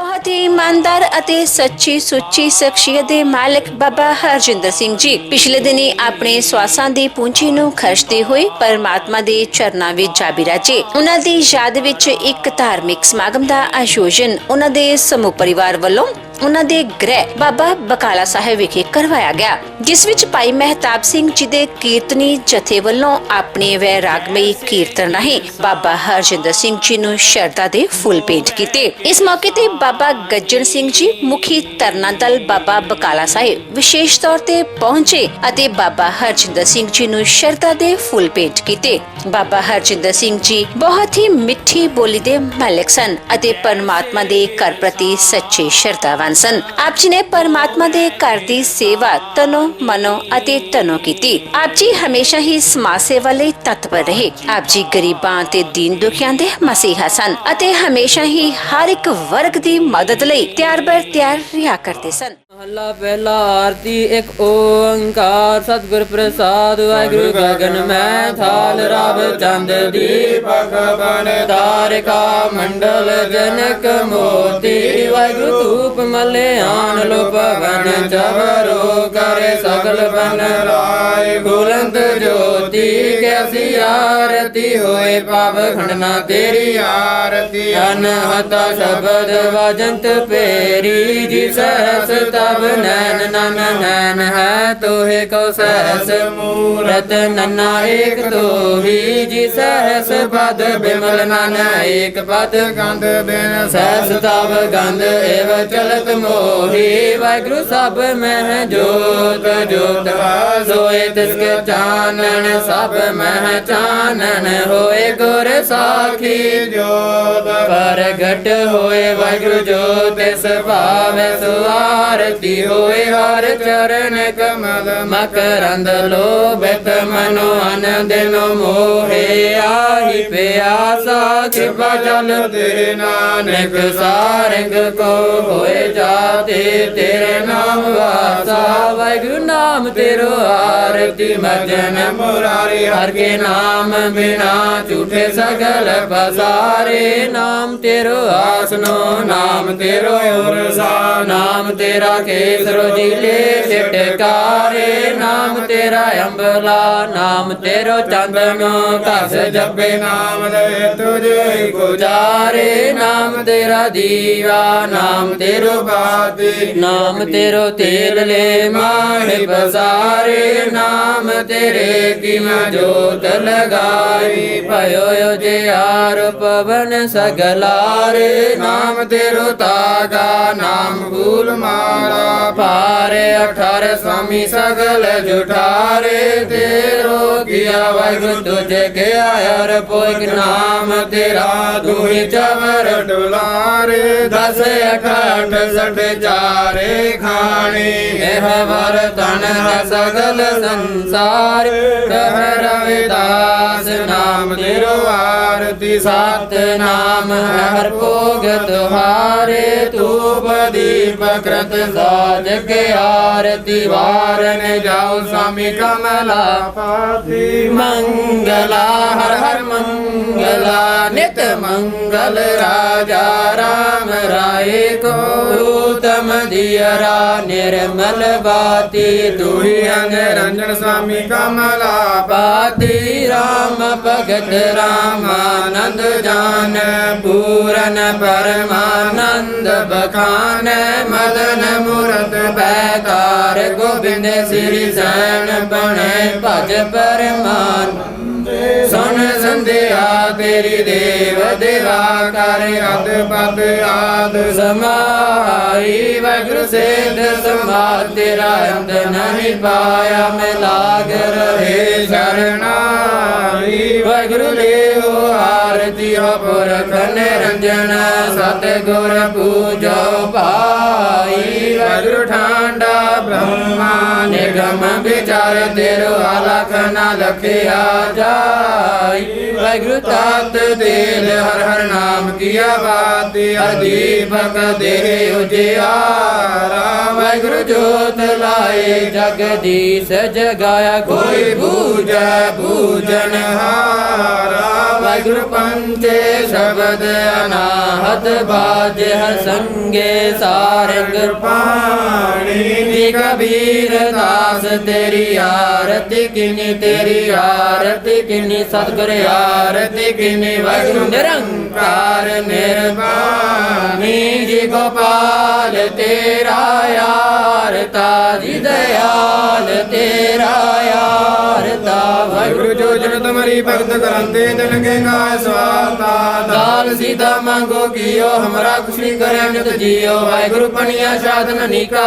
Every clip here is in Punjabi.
बहुत ही ईमानदार ਅਤੇ ਸੱਚੀ ਸੁੱਚੀ ਸ਼ਖਸੀਅਤ ਦੇ ਮਾਲਕ ਬਾਬਾ ਹਰਜਿੰਦਰ ਸਿੰਘ ਜੀ ਪਿਛਲੇ ਦਿਨੀ ਆਪਣੇ ਸਵਾਸਾਂ ਦੀ ਪੂੰਜੀ ਨੂੰ ਖਰਚਦੇ ਹੋਏ ਪਰਮਾਤਮਾ ਦੇ ਚਰਨਾਂ ਵਿੱਚ ਜਾ ਬਿਰਾਜੇ। ਉਹਨਾਂ ਦੀ ਯਾਦ ਵਿੱਚ ਇੱਕ ਧਾਰਮਿਕ ਸਮਾਗਮ ਦਾ ਆਯੋਜਨ ਉਹਨਾਂ ਦੇ ਸਮੂਹ ਪਰਿਵਾਰ ਵੱਲੋਂ ਉਹਨਾਂ ਦੇ ਗ੍ਰਹਿ ਬਾਬਾ ਬਕਾਲਾ ਸਾਹਿਬ ਵਿਖੇ ਕਰਵਾਇਆ ਗਿਆ, ਜਿਸ ਵਿੱਚ ਭਾਈ ਮਹਿਤਾਬ ਸਿੰਘ ਜੀ ਦੇ ਕੀਰਤਨੀ ਜਥੇ ਵੱਲੋਂ ਆਪਣੇ ਵੈਰਾਗਮਈ ਕੀਰਤਨ ਰਾਹੀਂ ਬਾਬਾ ਹਰਜਿੰਦਰ ਸਿੰਘ ਜੀ ਨੂੰ ਸ਼ਰਧਾ ਦੇ ਫੁੱਲ ਭੇਟ ਕੀਤੇ। ਇਸ ਮੌਕੇ ਤੇ ਬਾਬਾ ਗੱਜਣ ਸਿੰਘ ਜੀ ਮੁਖੀ ਤਰਨਾ ਦਲ ਬਾਬਾ ਬਕਾਲਾ ਸਾਹਿਬ ਵਿਸ਼ੇਸ਼ ਤੌਰ ਤੇ ਪਹੁੰਚੇ ਅਤੇ ਬਾਬਾ ਹਰਜਿੰਦਰ ਸਿੰਘ ਜੀ ਨੂੰ ਸ਼ਰਧਾ ਦੇ ਫੁੱਲ ਭੇਟ ਕੀਤੇ। ਬਾਬਾ ਹਰਜਿੰਦਰ ਸਿੰਘ ਜੀ ਬਹੁਤ ਹੀ ਮਿੱਠੀ ਬੋਲੀ ਦੇ ਮਾਲਕ ਸਨ ਅਤੇ ਪਰਮਾਤਮਾ ਦੇ ਘਰ ਪ੍ਰਤੀ ਸੱਚੇ ਸ਼ਰਧਾਵਾਨ ਸਨ। ਆਪ ਜੀ ਨੇ ਪਰਮਾਤਮਾ ਦੇ ਘਰ ਦੀ ਸੇਵਾ ਤਨੋ ਮਨੋ ਅਤੇ ਤਨੋ ਕੀਤੀ। ਆਪ ਜੀ ਹਮੇਸ਼ਾ ਹੀ ਸਮਾਜ ਸੇਵਾ ਲਈ ਤਤਪਰ ਰਹੇ। ਆਪ ਜੀ ਗਰੀਬਾਂ ਤੇ ਦੀਨ ਦੁਖੀਆਂ ਦੇ ਮਸੀਹਾ ਸਨ ਅਤੇ ਹਮੇਸ਼ਾ ਹੀ ਹਰ ਇੱਕ ਵਰਗ ਦੀ ਮਦਦ ਲਈ ਤਿਆਰ ਬਰ ਤਿਆਰ ਰਿਹਾ ਕਰਦੇ ਸਨ। महला पहला आरती एक ओंकार सतगुर प्रसाद वाहिगुरु गगन में थाल राव चंद दीपक बन तारिका मंडल जनक मोती वाहिगुरु धूप मल्यान लो पवन चवरो करे सकल बन राय बुलंद ज्योति कैसी आरती होए पाव खंडना तेरी आरती अनहता शब्द वाजंत पेरी जी सहस तब नैन नन नैन है तोहे को सहस मूरत नन्ना एक तो ही जी सहस पद बिमल नन एक पद गंध बिन सहस तब गंध एव चलत मोही वाहिगुरु सब मह जोत जोत सोए तिसके चानन सब मह चानन होए गुर साखी जोत परगट होए वाहिगुरु जोत तिस भावे सुआर होए हर चरण कमल मकरंद लोभित मनो अनदिन मोहे आहि प्यासा कृपा जल दे नानक सारंग को होए जाते तेरे नाम वासा वाहिगुरु नाम तेरो आरती मजन मुरारी हर के नाम बिना झूठे सगल पसारे नाम तेरो आसनो नाम तेरो उरसा नाम तेरा केसरो जिले छिटकारे नाम तेरा अम्बला नाम तेरो चंदनो कस जपे नाम दे तुझे गुजारे नाम तेरा दीवा नाम तेरो बाती नाम तेरो तेल ले माहे बसारे नाम तेरे की जोत लगाई भयो जे आर पवन सगलारे नाम तेरो तागा नाम फूल माला पारे अठारे स्वामी सगल जुठारे तेरो किया वाहिगुरु तुझे गया यार पोइक नाम तेरा दुही चवर डुलारे 10 68 60 चारे खाने एह वर तन सगल संसार कह रविदास नाम तेरो आरती सात नाम हर भोग तुहारे धूप दीप कृत साज के आरती वारन जाओ स्वामी कमला पाती मंगला हर हर मंगला नित मंगल राजा राम राय को उत्तम दियरा निर्मल बाती तू ही अंग रंजन स्वामी कमला पाती राम भगत रामानंद जान पूरन परमानंद बखान मदन मूरत बैकार गोविंद श्री सैन बने भज परमान सुन संध्या तेरी देव देवा कर अद पद आद समाई वाहिगुरु सिद्ध समाध तेरा अंत नहीं पाया मैं लाग रहे शरणाई वाहिगुरु ले हो आरती हो पुरख निरंजन सतगुर पूजो पाई वाहिगुरु ठांडा ब्रह्मा निगम विचार तेरो अलख न लखिया जाई ਵਾਹਿਗੁਰੂ ਤਤ ਤੇਲ ਹਰ ਹਰ ਨਾਮ ਕੀਆ ਬਾਤੀ ਹਰ ਦੀਪਕ ਦੇਹ ਉਜਿਆਰਾ ਵਾਹਿਗੁਰੂ ਜੋਤ ਲਾਏ ਜਗਦੀਸ਼ ਜਗਾਇਆ ਕੋਈ ਬੂਝੈ ਬੂਝਨ ਹਾਰਾ ਵਾਹਿਗੁਰੂ ਪੰਚੇ ਸ਼ਬਦ ਅਨਾਹਤ ਬਾਜੇ ਹਰ ਸੰਗੇ ਸਾਰੰਗ ਪਾਣੀ ਜੀ ਕਬੀਰ ਦਾਸ ਤੇਰੀ ਆਰਤੀ ਕਿਨੀ ਤੇਰੀ ਆਰਤੀ ਕਿਨੀ ਸਤਿਗੁਰ ਆਰਤੀ ਕਿਨੀ ਵਾਹਿਗੁਰੂ ਨਿਰੰਕਾਰ ਨਿਰਵਾਣੀ ਜੀ ਗੋਪਾਲ ਤੇਰਾ ਆਰਤਾ ਜੀ ਦਇਆਲ ਤੇਰਾ ਆਰਤਾ ਵਾਹਿਗੁਰੂ ਜੋ ਜਨ ਤੁਮਰੀ ਭਗਤ ਕਰੰਦੇ ਦਿਨ ਕੇ ਗਾਇ ਸਵਾਤਾ ਦਾਲ ਸੀਤਾ ਮੰਗੋ ਕੀਓ ਹਮਰਾ ਖੁਸ਼ੀ ਕਰੇ ਨਿਤ ਜੀਓ ਵਾਹਿਗੁਰੂ ਪਣੀਆਂ ਸਾਧਨ ਨੀਕਾ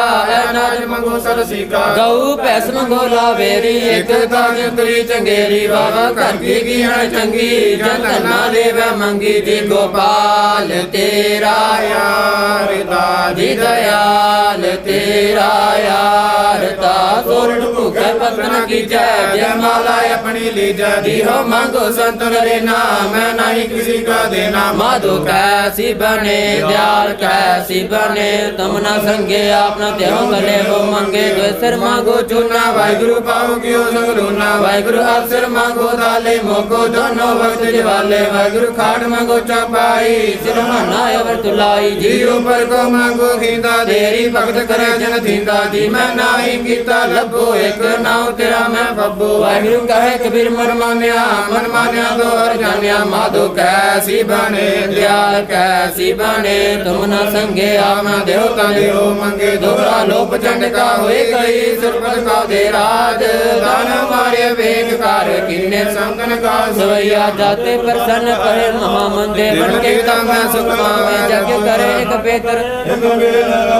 ਅਨਾਜ ਮੰਗੋ ਸਰ ਸੀਕਾ ਗਊ ਪੈਸ ਮੰਗੋ ਲਾਵੇਰੀ ਇੱਕ ਤਾਜ ਤਰੀ ਚੰਗੇਰੀ ਬਾਬਾ ਘਰ ਕੀ ਗੀਹਣ ਚੰਗੀ ਜਨ ਧਨਾ ਦੇਵੈ ਮੰਗੀ ਜੀ ਗੋਪਾਲ ਤੇਰਾ ਆਰਤਾ ਜੀ ਦਇਆਲ ਤੇਰਾ ਆਰਤਾ ਸੋਰਠ ਭੁਖੇ ਪਤਨ ਕੀਜੈ ਜੈ ਮਾਲਾ ਆਪਣੀ ਲੀਜੈ ਜੀ ਹੋ ਮੰਗੋ ਸੰਤਨ ਰੇ ਨਾਮ ਨਹੀਂ किसी का देना माधो कैसी बने दयाल कैसी बने तुम न संगे आपना देहो गले वो मंगे जो सिर मांगो चूना वाहिगुरु पाओ कियो संग लूना वाहिगुरु अवसर मांगो दाले मोको दोनों वक्त जवाले वाहिगुरु खाट मांगो चौपाई सिर माना अवर तुलाई जी ऊपर को मांगो खींदा देरी भगत करे जन थींदा जी मैं नाही कीता लभो एक नाव तेरा मैं बब्बो वाहिगुरु कहे कबीर मन मान्या दो हर जानिया माधो कैसी बने दयाल कैसी बने तुम न संगे आना देवता देव मंगे दोहरा लोप चंड का हुए गई सुरपत का दे राज दान मारे वेग कार किन्ने संगन का सवैया जाते प्रसन्न कहे महामंदे बन के तम सुख पावे जग करे एक बेतर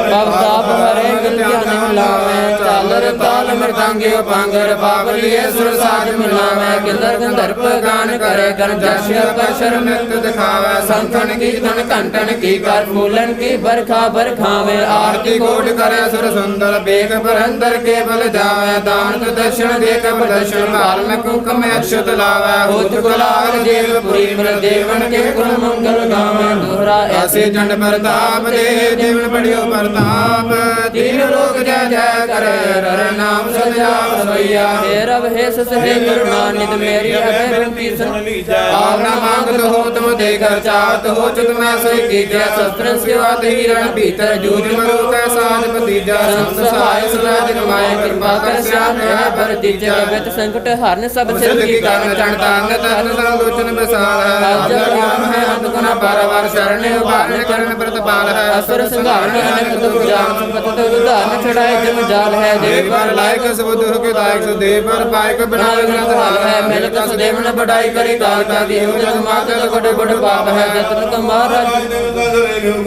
भवताप हरे गलतियां निमलावे चालर ताल मृदंगे पांगर बाबलिए सुर साज मिलावे किंदर गंधर्प गान करे गण जश्य परशर नित दिखावे संतन की धन कंटन की कर फूलन की बरखा बरखावे आरती कोट करे सुर सुंदर बेग बरंदर के बल जावे दान दर्शन देख प्रदर्शन काल में कुंकम अक्षत लावे होत गुलाल देवपुरी पर देवन के कुल मंगल गावे दोहरा ऐसे चंड प्रताप दे देवन बड़ियो प्रताप तीन लोक जय जय करे हर नाम सदा सवैया हे रब हे सस हे करुणानिधि मेरी अभय विनती सुन लीजै आपना मांगत हो तुम देकर चाहत हो चुत मैं सोई कीजै शस्त्र सेवा तेरी रण भीतर जूझ मरो कैसा भतीजा संत सहाय सदा जग माय कृपा कर श्याम है भर दीजै अगत संकट हरन सब सिर की कारण चढ़ता अंगत हर संलोचन विशाल है जब राम है अंत गुना पारवार शरण उभारन करण प्रतिपाल है असुर संहारन अनंत दुख जान संपत उदाहरण छड़ाए जम जाल है देव पर लायक सब दुख के दायक सो देव पर पायक बनाए ग्रंथ हाल है मिल कस देव न बढ़ाई करी काल का देव जग माता बड़ बड़ पाप है जतन का महाराज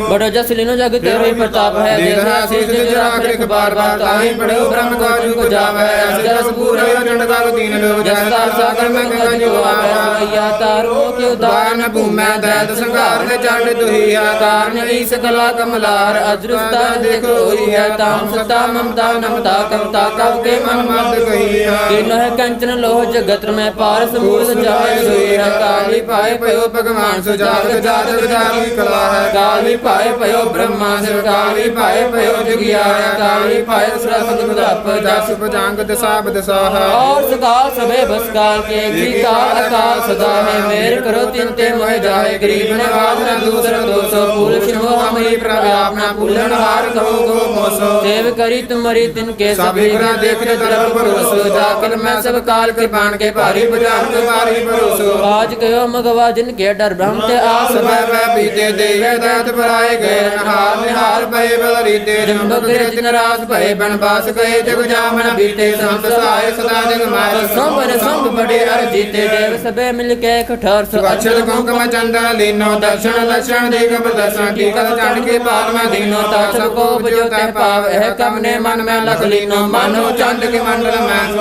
बड़ा जस लीनो जग तेरे प्रताप है जैसा शीश जरा एक बार बार ताही पढ़ो ब्रह्म का को जावे जस पूरे चंड का तीन लोग जसता सागर में गंगा जो आवे या तारो के उदान भूमै दैत संघार ने चंड दुहिया कारण ईस कला कमलार अजृता देखो होई है ताम सता ममता नमता कमता कब के मन मत कही है तीनों है कंचन लोह जगत में पारस मूल जाय सोई है काली पाए पयो भगवान सुजाग जातक जागी कला है काली पाए पयो ब्रह्मा शिव काली पाए पयो जगियाया काली पाए सरस्वती बुधप दस भुजांग दसाब दसा है और सकाल सबे बस काल के गीता अकाल सदा है मेर करो तिनते मोह जाए गरीब नवाज न दूसरा दोषो फूल शिवो हमारी अपना फूलन हार कहो गो मोसो सेव करी तुम्हारी तिनके सभी ग्रह देखते तरफ परोसो जाकर मैं सब काल के बाण के भारी बुझान के भारी परोसो आज कहो मगवा जिनके डर ब्रह्म ते आस भय बीते देवे दैत पराए गए नहार निहार भय बल रीते जम्ब करे जिन रास भय बनवास गए जग जामन बीते संत सहाय सदा जग माय संभ बड़े हर जीते देव सबे मिल के कठोर सो अक्षर कुंकुम चंदन लीनो दर्शन लक्षण देख प्रदर्शन टीका चंड के पाल में दीनो तास को उपजो तै पाव है कम ने मन में लग लीनो मानो चंड के मंडल में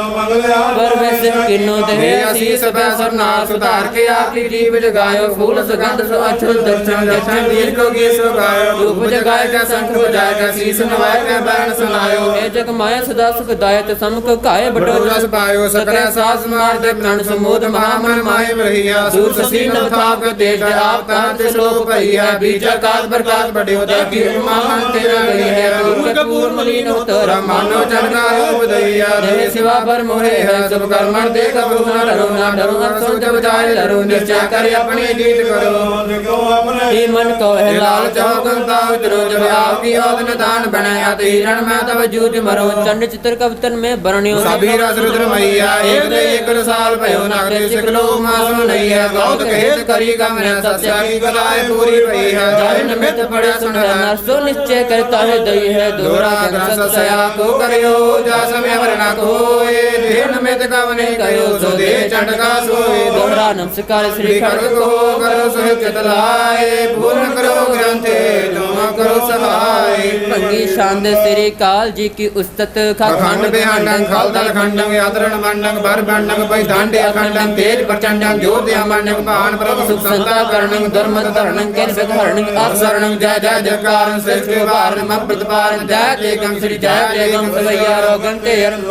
पर वैसे किनो देह आशीष भय सरनार सुधार के आपकी जीव जगायो फूल सुगंध सो अक्षर दक्षिण दक्षिण वीर को गीत सो गायो धूप जगाए का शंख बजाए का शीश नवाए का बैन सुनायो हे जग माया सदा सुख दायत समक काय बटो रस पायो सकरा सास मार दे प्राण समोद महामन माय रहिया सूर ससी न थाक तेज आप तांत श्लोक पहिया बीजा काल प्रकाश बढ़ियो ताकि महान तेरा गई है पूर्ण पूर्ण मलिन होतर मानो चढ़ायो बदैया देह सिवा पर मोहे है सब कर्म देख बहुना डरो न सो जब जाए लरो निश्चय कर अपने गीत करो हे मन को है लाल चौकंता उतरो जब आपकी औदन दान बनाया तीरण में तब जूझ मरो चंड चित्र कवतन में बरण्यो सभी रस रुद्र मैया एक साल भयो नागरे सिकलो मासो नहीं है गौत कहेत करी गम सत्या की गलाए पूरी भई है जाय निमित पड़े सुन नरसो निश्चय करता है दई है दोरा ग्रस सया को करियो जा समय वरना कोए देह निमित कवने कयो सो दे चंड का सोए दोहरा नमस्कार श्री श्री खड़ग को करो सोहि चित लाए पूर्ण करो ग्रंथे तुम करो सहाय भंगी शांद श्री काल जी की उस्तत अखंड बेहंडं खालदल खंडं यात्रण मंडं भर भंडं पैदांडे अखंडं तेज प्रचंडं ज्योति अमंडं पान प्रभु सुख संता करणं धर्म धरणं केन विधरणं अवसरणं जय जय जयकार श्रेष्ठ वारणं प्रतिपारण जय तेगं श्री जय तेगं सवैया रोगं तेरं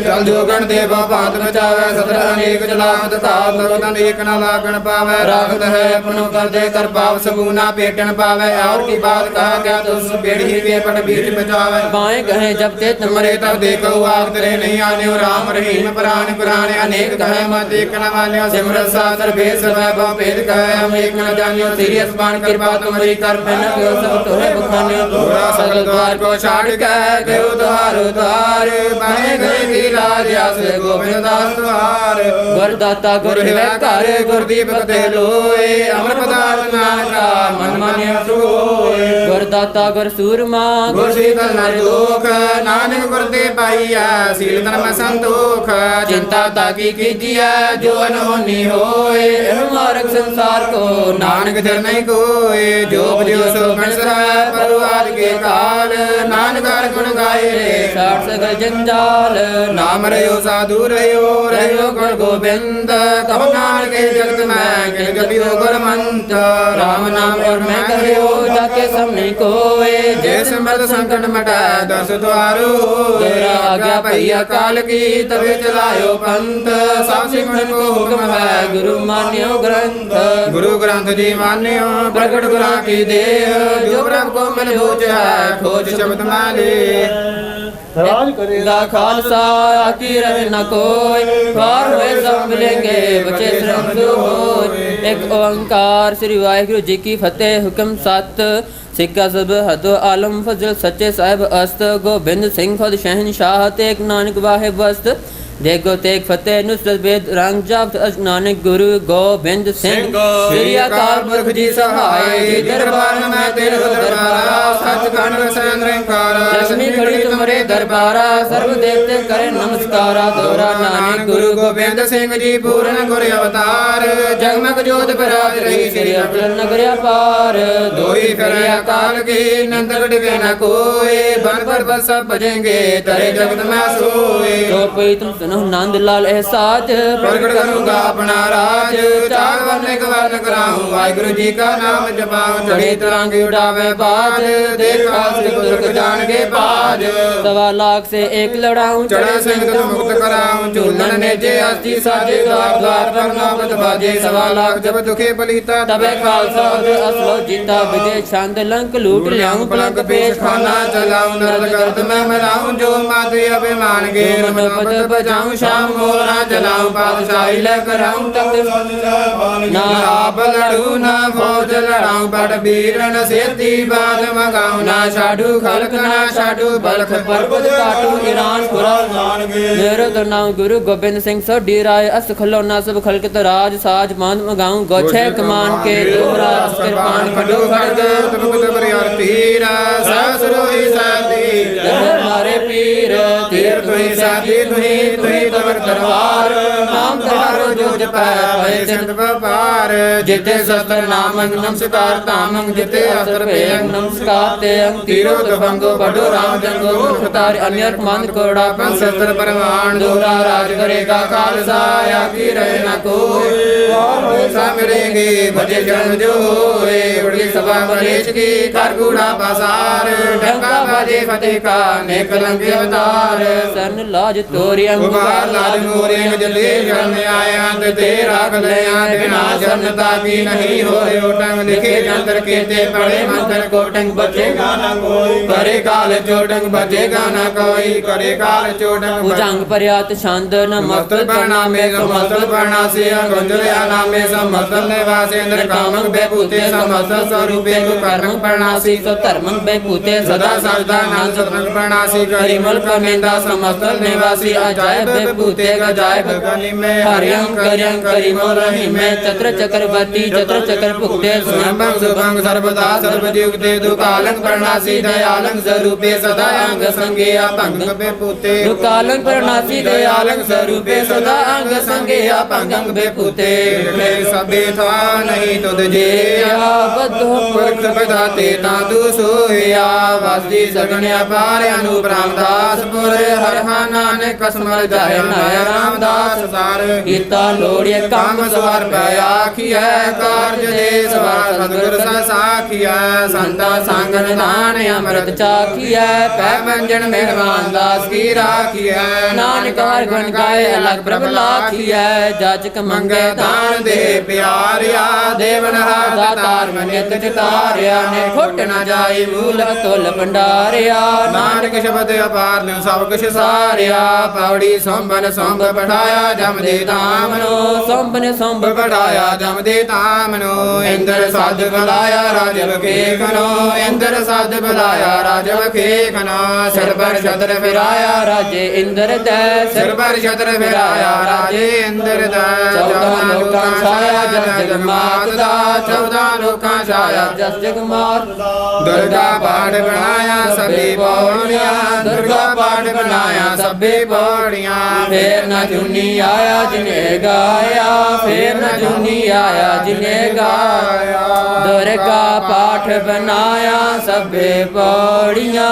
जल जोगण देव पात बचावे सतर अनेक जलामत ताप भगतन एक न लागण पावे रागत है अपनो कर दे कर पाव सबूना पेटन पावे और की बात कहा क्या तो उस बेड़ी के पट बीच बचावे बाएं कहे जब ते तुमरे तब देखो आग तेरे नहीं आने राम रहीम पुराने पुराने अनेक कहे मत देखना वाले सिमरत सासर भेद वैभव भेद कहे हम एक न जानियो तेरी अस्मान कृपा तुम्हारी कर बिन क्यों सब तोहे बखानियो तोरा सगल द्वार को छाड़ के गयो द्वार बने गए की राजा से गोविंद दास द्वार गुरदाता गुरु है कर गुरदीपक ते लोए अमर पदार्थ नाका मन मानिया सोए गुरदाता गुर सूरमा गुर शीतल नर दुख नानक गुर दे पाइया सील धर्म संतोख चिंता ताकी कीजिए जो अनहोनी होए मार्ग संसार को नानक धर नहीं कोए जो बजो सो गणसरा परवार के काल नानक गुण गाए रे साठ सगल जंजाल नाम रहो साधु रहो गुण गोविंद कब नानक के जगत में गिन गपियो गुरमंत राम नाम और मैं कहो जाके सामने कोए जय समर्थ संकट मटा दस द्वारो तेरा आज्ञा भैया काल की तबे चलायो पंथ सब सिमरन को हुक्म है गुरु मान्यो ग्रंथ गुरु ग्रंथ जी मान्यो प्रकट गुरा की देह जो प्रभ को मिल भोज है खोज शब्द माले राज करेगा खालसा आकी रहे न कोई पार हुए सब मिलेंगे बचे श्रम होय एक ओंकार श्री वाहिगुरु जी की फतेह हुक्म सत सिक्का सब हदो आलम फजल सच्चे साहिब अस्त गोबिंद सिंह खुद शहनशाह तेक नानक वाहे वस्त देखो तेग फतेह नुसरत वेद रंग जाप अज नानक गुरु गोबिंद सिंह श्री अकाल पुरख जी सहाय जी दरबार में तेरे दरबारा सचखंड निरंकार लक्ष्मी खड़ी तुम्हारे दरबारा सर्व देवते करे नमस्कारा दोहरा नानक गुरु गोबिंद सिंह जी पूर्ण गुर अवतार जगमग जोत विराज रही श्री अटल नगर पार दोई फिर अकाल की नंद गढ़ न कोई बन पर बस सब बजेंगे तेरे जगत में सोए तो पई तुम सुनो नंद लाल एहसाज प्रकट करूंगा अपना राज चार वर्ण कवन कराऊं वाहिगुरु जी का नाम जपाऊं चढ़ी तरंग उड़ावे बाज देखा सिख दुर्ग जान के बाज 1.25 लाख से एक लड़ाऊं चढ़े सिंह तो मुक्त कराऊं चूलन ने जे अस्थि साजे द्वार द्वार पर नौबत बाजे 1.25 लाख जब दुखे बलिता तबे खालसा असलो जीता विजय छंद लंक लूट ल्याऊं पलक पेश खाना चलाऊं नरद गर्द में मिलाऊं जो माते अभिमान के मनोपत बजाऊं शाम मोरा चलाऊं पातशाही लेकर आऊं तख्त ना आप लड़ू ना फौज लड़ाऊं बड़ बीरन सेती बाल मगाऊं ना छाड़ू खलक ना छाड़ू बलख पर्वत काटू ईरान खुरा मेरो तो नाम गुरु गोबिंद सिंह सो डीराय अस खलोना सब खलकत राज साज मान मगाऊं गोछे कमान के दोहरा अस्कर पान खडो खड़ग तुमकुत बरियार तीर सहस्रोई साथी मारे पीर तीर तुही साथी तुही तब ਜੀਵਨ ਕਰਵਾਰ ਨਾਮ ਧਾਰੋ ਜੋ ਜਪੈ ਭਏ ਸਿੰਧ ਵਪਾਰ ਜਿਤੇ ਸਸਤਰ ਨਾਮੰ ਨਮਸਕਾਰ ਤਾਮੰ ਜਿਤੇ ਅਸਤਰ ਭੇਅੰ ਨਮਸਕਾਰ ਤੇ ਤੀਰੋ ਦਫੰਗੋ ਬਡੋ ਰਾਮ ਜੰਗੋ ਮੁਖਤਾਰ ਅਨਿਅਰ ਮੰਦ ਕੋੜਾ ਪੰਜ ਸਸਤਰ ਪਰਮਾਨ ਦੋਰਾ ਰਾਜ ਕਰੇਗਾ ਖਾਲਸਾ ਆਕੀ ਰਹੇ ਨਾ ਕੋਈ ਔਰ ਹੋਏ ਸਾਮਰੇਗੇ ਭਜੇ ਜਨ ਜੋ ਹੋਏ ਬੜੀ ਸਭਾ ਮਰੇਸ਼ ਕੀ ਕਰ ਗੁਣਾ ਪਸਾਰ ਢੰਕਾ ਬਾਜੇ ਫਤਿਹ ਕਾ ਨੇਕ ਲੰਕ ਅਵਤਾਰ ਸਰਨ ਲਾਜ ਤੋਰਿਆ ਉਬਾਰ ਲਾਜ ਨੂਰੇ ਜਲੇ ਜਨ ਆਇਆ ਤੇ ਤੇਰਾ ਕਲਿਆ ਬਿਨਾ ਜਨਤਾ ਕੀ ਨਹੀਂ ਹੋਏ ਟੰਗ ਲਿਖੇ ਜੰਤਰ ਕੀਤੇ ਪੜੇ ਮੰਤਰ ਕੋਟੰਗ ਬਚੇਗਾ ਨਾ ਕੋਈ ਕਰੇ ਕਾਲ ਚੋਟੰਗ ਬਚੇਗਾ ਨਾ ਕੋਈ ਕਰੇ ਕਾਲ ਚੋਟੰਗ ਭੁਜੰਗ ਪਰਿਆਤ ਛੰਦ ਮਸਤਲ ਪ੍ਰਣਾਮੇ ਸਮਸਤਲ ਪ੍ਰਣਾਸੇ ਗੁੰਜਲਿਆ ਨਾਮੇ ਸਮਸਤਲ ਨਿਵਾਸੇ ਇੰਦਰ ਕਾਮੰ ਬੇਭੂਤੇ ਸਮਸਤਲ ਸਰੂਪੇ ਗੁ ਕਰਮੰ ਪ੍ਰਣਾਸੀ ਸੋ ਧਰਮੰ ਬੇਭੂਤੇ ਸਦਾ ਸਰਦਾ ਨਾਮ ਸਤਰੰਗ ਪ੍ਰਣਾਸੀ ਕਰਿਮਲ ਕਮੇਂਦਾ ਸਮਸਤਲ ਨਿਵਾਸੀ ਅਜਾਇਬ ਬੇਭੂਤੇ ਗਜਾਇਬ ਗਲਿਮੇ ਹਰਿਯੰ ਕਰਿਯੰ ਕਰਿਮਲ ਰਹਿਮੇ ਚਤਰ ਚਕਰਵਰਤੀ ਚਤਰ ਚਕਰ ਭੁਗਤੇ ਸੁਭੰ ਸੁਭੰ ਸਰਬਦਾ ਸਰਬਜੁਗਤੇ ਦੁਕਾਲੰ ਪ੍ਰਣਾਸੀ ਦਇਆਲੰ ਸਰੂਪੇ ਸਦਾ ਅੰਗ ਸੰਗਿਆ ਭੰਗ ਬੇਭੂਤੇ ਦੁਕਾਲੰ ਪ੍ਰਣਾਸੀ ਦਇਆਲੰ ਸਰੂਪੇ ਸਦਾ ਅੰਗ ਸੰਗਿਆ ਭੰਗੰ ਬੇਭੂਤੇ ਸਭੇ ਥਾ ਨਹੀਂ ਤੁਧ ਜੀਆ ਬਧੋ ਪੁਰਖ ਵਿਦਾਤੇ ਤਾਂ ਤੂ ਸੋਇਆ ਵਸਦੀ ਸਗਣਿਆ ਪਾਰ ਅਨੂਪ ਰਾਮਦਾਸਪੁਰ ਹਰਿ ਨਾਨਕ ਕਸਮਲ ਜਾਇ ਨਾਇ ਰਾਮਦਾਸ ਸਾਰ ਕੀਤਾ ਲੋੜਿਆ ਕੰਮ ਸਵਾਰ ਪੈ ਆਖੀਐ ਕਾਰਜ ਦੇ ਸਵਾਰ ਸਤਿਗੁਰ ਸਾ ਸਾਖੀਐ ਸੰਤਾ ਸੰਗ ਨਿਧਾਨ ਅੰਮ੍ਰਿਤ ਚਾਖੀਐ ਪੈ ਵੰਜਨ ਮਿਹਰਬਾਨ ਦਾਸ ਕੀ ਰਾਖੀਐ ਨਾਨਕ ਹਰਿ ਗੁਣ ਗਾਏ ਅਲਗ ਪ੍ਰਭ ਲਾਖੀਐ ਜਾਚਕ ਮੰਗੇ ਦਾਨ ਦੇ ਪਿਆਰਿਆ ਦੇਵਨ ਹਾਰ ਦਾਤਾਰ ਮਨਿਤ ਚਿਤਾਰਿਆ ਨੇ ਖੁੱਟ ਨਾ ਜਾਈ ਮੂਲ ਤੁਲ ਭੰਡਾਰਿਆ ਨਾਨਕ ਸ਼ਬਦ ਅਪਾਰ ਨੇ ਸਭ ਕੁਛ ਸਾਰਿਆ ਪੌੜੀ ਸੰਬਨ ਸੰਭ ਪਠਾਇਆ ਜਮ ਦੇ ਧਾਮ ਨੂੰ ਸੰਬਨ ਸੰਭ ਬੜਾਇਆ ਜਮ ਦੇ ਧਾਮ ਨੂੰ ਇੰਦਰ ਸਾਧ ਬੁਲਾਇਆ ਰਾਜ ਵਖੇਖਨੋ ਇੰਦਰ ਸਾਧ ਬੁਲਾਇਆ ਰਾਜ ਵਖੇਖਨੋ ਸਿਰ ਪਰ ਛਤਰ ਫਿਰਾਇਆ ਰਾਜੇ ਇੰਦਰ ਦੈ ਸਿਰ ਪਰ ਛਤਰ ਫਿਰਾਇਆ ਰਾਜੇ ਇੰਦਰ ਦਾ 14 ਲੋਕਾਂ ਛਾਇਆ ਜਸ ਜਗਮਾਤ ਦਾ 14 ਲੋਕਾਂ ਛਾਇਆ ਜਸ ਜਗਮਾਤ ਦੁਰਗਾ ਪਾਠ ਬਣਾਇਆ ਸਭੇ ਪੌੜੀਆਂ ਦੁਰਗਾ ਪਾਠ ਬਣਾਇਆ ਸਭੇ ਪੌੜੀਆਂ ਫੇਰ ਨਾ ਜੁਨੀ ਆਇਆ ਜਿਨੇ ਗਾਇਆ ਫੇਰ ਨਾ ਜੁਨੀ ਆਇਆ ਜਿਨੇ ਗਾਇਆ ਦੁਰਗਾ ਪਾਠ ਬਣਾਇਆ ਸਭੇ ਪੌੜੀਆਂ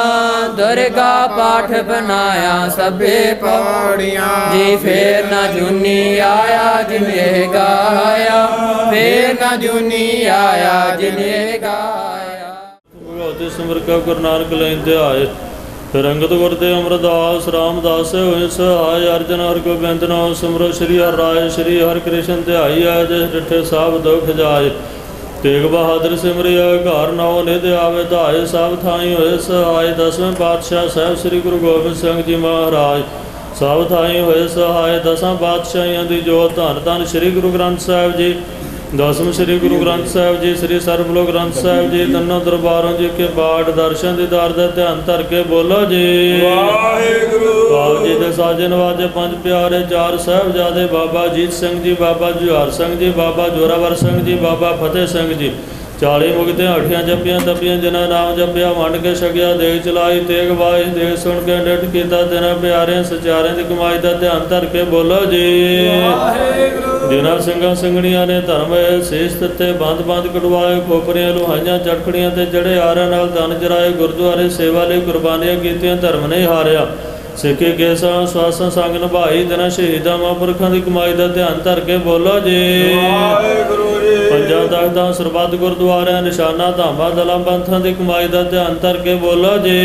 ਦੁਰਗਾ ਪਾਠ ਬਣਾਇਆ ਸਭੇ ਪੌੜੀਆਂ ਜੀ ਫੇਰ ਨਾ ਜੁਨੀ ਆਇਆ ਜਿਨੇ ਗਾਇਆ ਫੇਰ ਨਾ ਜੁਨੀ ਆਇਆ ਜਿਨੇ ਗਾਇਆ ਭਗਵਤੀ ਸਿਮਰ ਕਾ ਗੁਰੂ ਨਾਨਕ ਲੈਂਦੇ ਆਏ ਰੰਗਤ ਗੁਰਦੇ ਅਮਰਦਾਸ ਰਾਮਦਾਸ ਹੋਇ ਸਹਾਇ ਅਰਜਨ ਹਰਿ ਗੋਬਿੰਦ ਨਾਮ ਸਿਮਰੋ ਸ੍ਰੀ ਹਰਿ ਰਾਇ ਸ੍ਰੀ ਹਰਿ ਕ੍ਰਿਸ਼ਨ ਧਿਆਈ ਆ ਜਿਸ ਡਿਠੇ ਸਭ ਦੁਖ ਜਾਏ ਤੇਗ ਬਹਾਦਰ ਸਿਮਰਿਆ ਘਰ ਨਾਉ ਨਿਧ ਆਵੇ ਧਾਏ ਸਭ ਥਾਈ ਹੋਏ ਸਹਾਇ ਦਸਵੇਂ ਪਾਤਸ਼ਾਹ ਸਾਹਿਬ ਸ੍ਰੀ ਗੁਰੂ ਗੋਬਿੰਦ ਸਿੰਘ ਜੀ ਮਹਾਰਾਜ ਸਭ ਥਾਈ ਹੋਏ ਸਹਾਇ ਦਸਾਂ ਪਾਤਸ਼ਾਹੀਆਂ ਦੀ ਜੋਤ ਧੰਨ ਧੰਨ ਸ੍ਰੀ ਗੁਰੂ ਗ੍ਰੰਥ ਸਾਹਿਬ ਜੀ ਦਸਮ ਸ੍ਰੀ ਗੁਰੂ ਗ੍ਰੰਥ ਸਾਹਿਬ ਜੀ ਸ੍ਰੀ ਸਰਬਲੋਕ ਗ੍ਰੰਥ ਸਾਹਿਬ ਜੀ ਤਿੰਨੋਂ ਦਰਬਾਰੋਂ ਜੀ ਕੇ ਬਾੜ ਦਰਸ਼ਨ ਦੀਦਾਰ ਦਾ ਧਿਆਨ ਧਰ ਕੇ ਬੋਲੋ ਜੀ ਵਾਹਿਗੁਰੂ ਆਪ ਜੀ ਦੇ ਸਾਜੇ ਨਵਾਜੇ ਪੰਜ ਪਿਆਰੇ ਚਾਰ ਸਾਹਿਬਜ਼ਾਦੇ ਬਾਬਾ ਅਜੀਤ ਸਿੰਘ ਜੀ ਬਾਬਾ ਜੁਹਾਰ ਸਿੰਘ ਜੀ ਬਾਬਾ ਜੋਰਾਵਰ ਸਿੰਘ ਜੀ ਬਾਬਾ ਫਤਿਹ ਸਿੰਘ ਜੀ 40 ਮੁਕਤਿਆਂ ਅਠੀਆਂ ਜਪੀਆਂ ਤਪੀਆਂ ਜਿਨ੍ਹਾਂ ਨਾਮ ਜਪਿਆ ਵੰਡ ਕੇ ਛਕਿਆ ਦੇਗ ਚਲਾਈ ਤੇਗ ਬਾਈ ਦੇਗ ਸੁਣ ਕੇ ਡਟ ਕੀਤਾ ਤਿਨਾਂ ਪਿਆਰਿਆਂ ਸਚਾਰਿਆਂ ਦੀ ਕਮਾਈ ਦਾ ਧਿਆਨ ਧਰ ਕੇ ਬੋਲੋ ਜੀ ਜਿਨ੍ਹਾਂ ਸਿੰਘਾਂ ਸਿੰਘਣੀਆਂ ਨੇ ਧਰਮ ਸੀਸ ਦਿੱਤੇ ਬੰਦ ਬੰਦ ਕਢਵਾਏ ਖੋਪਰੀਆਂ ਲੁਹਾਈਆਂ ਚਟਕੜੀਆਂ ਤੇ ਜੜੇ ਆਰਿਆਂ ਨਾਲ ਧਨ ਜਰਾਏ ਗੁਰਦੁਆਰੇ ਸੇਵਾ ਲਈ ਕੁਰਬਾਨੀਆਂ ਕੀਤੀਆਂ ਧਰਮ ਨਹੀਂ ਹਾਰਿਆ ਸਿੱਖੇ ਕੇਸਾਂ ਸਵਾਸਾਂ ਸੰਗ ਨਿਭਾਈ ਜਿਨ੍ਹਾਂ ਸ਼ਹੀਦਾਂ ਮਹਾਂਪੁਰਖਾਂ ਦੀ ਕਮਾਈ ਦਾ ਧਿਆਨ ਧਰ ਕੇ ਬੋਲੋ ਜੀ ਪੰਜਾਂ ਤਖਤਾਂ ਸਰਬੱਤ ਗੁਰਦੁਆਰਿਆਂ ਨਿਸ਼ਾਨਾ ਧਾਮਾਂ ਦਲਾਂ ਪੰਥਾਂ ਦੀ ਕਮਾਈ ਦਾ ਧਿਆਨ ਧਰ ਕੇ ਬੋਲੋ ਜੀ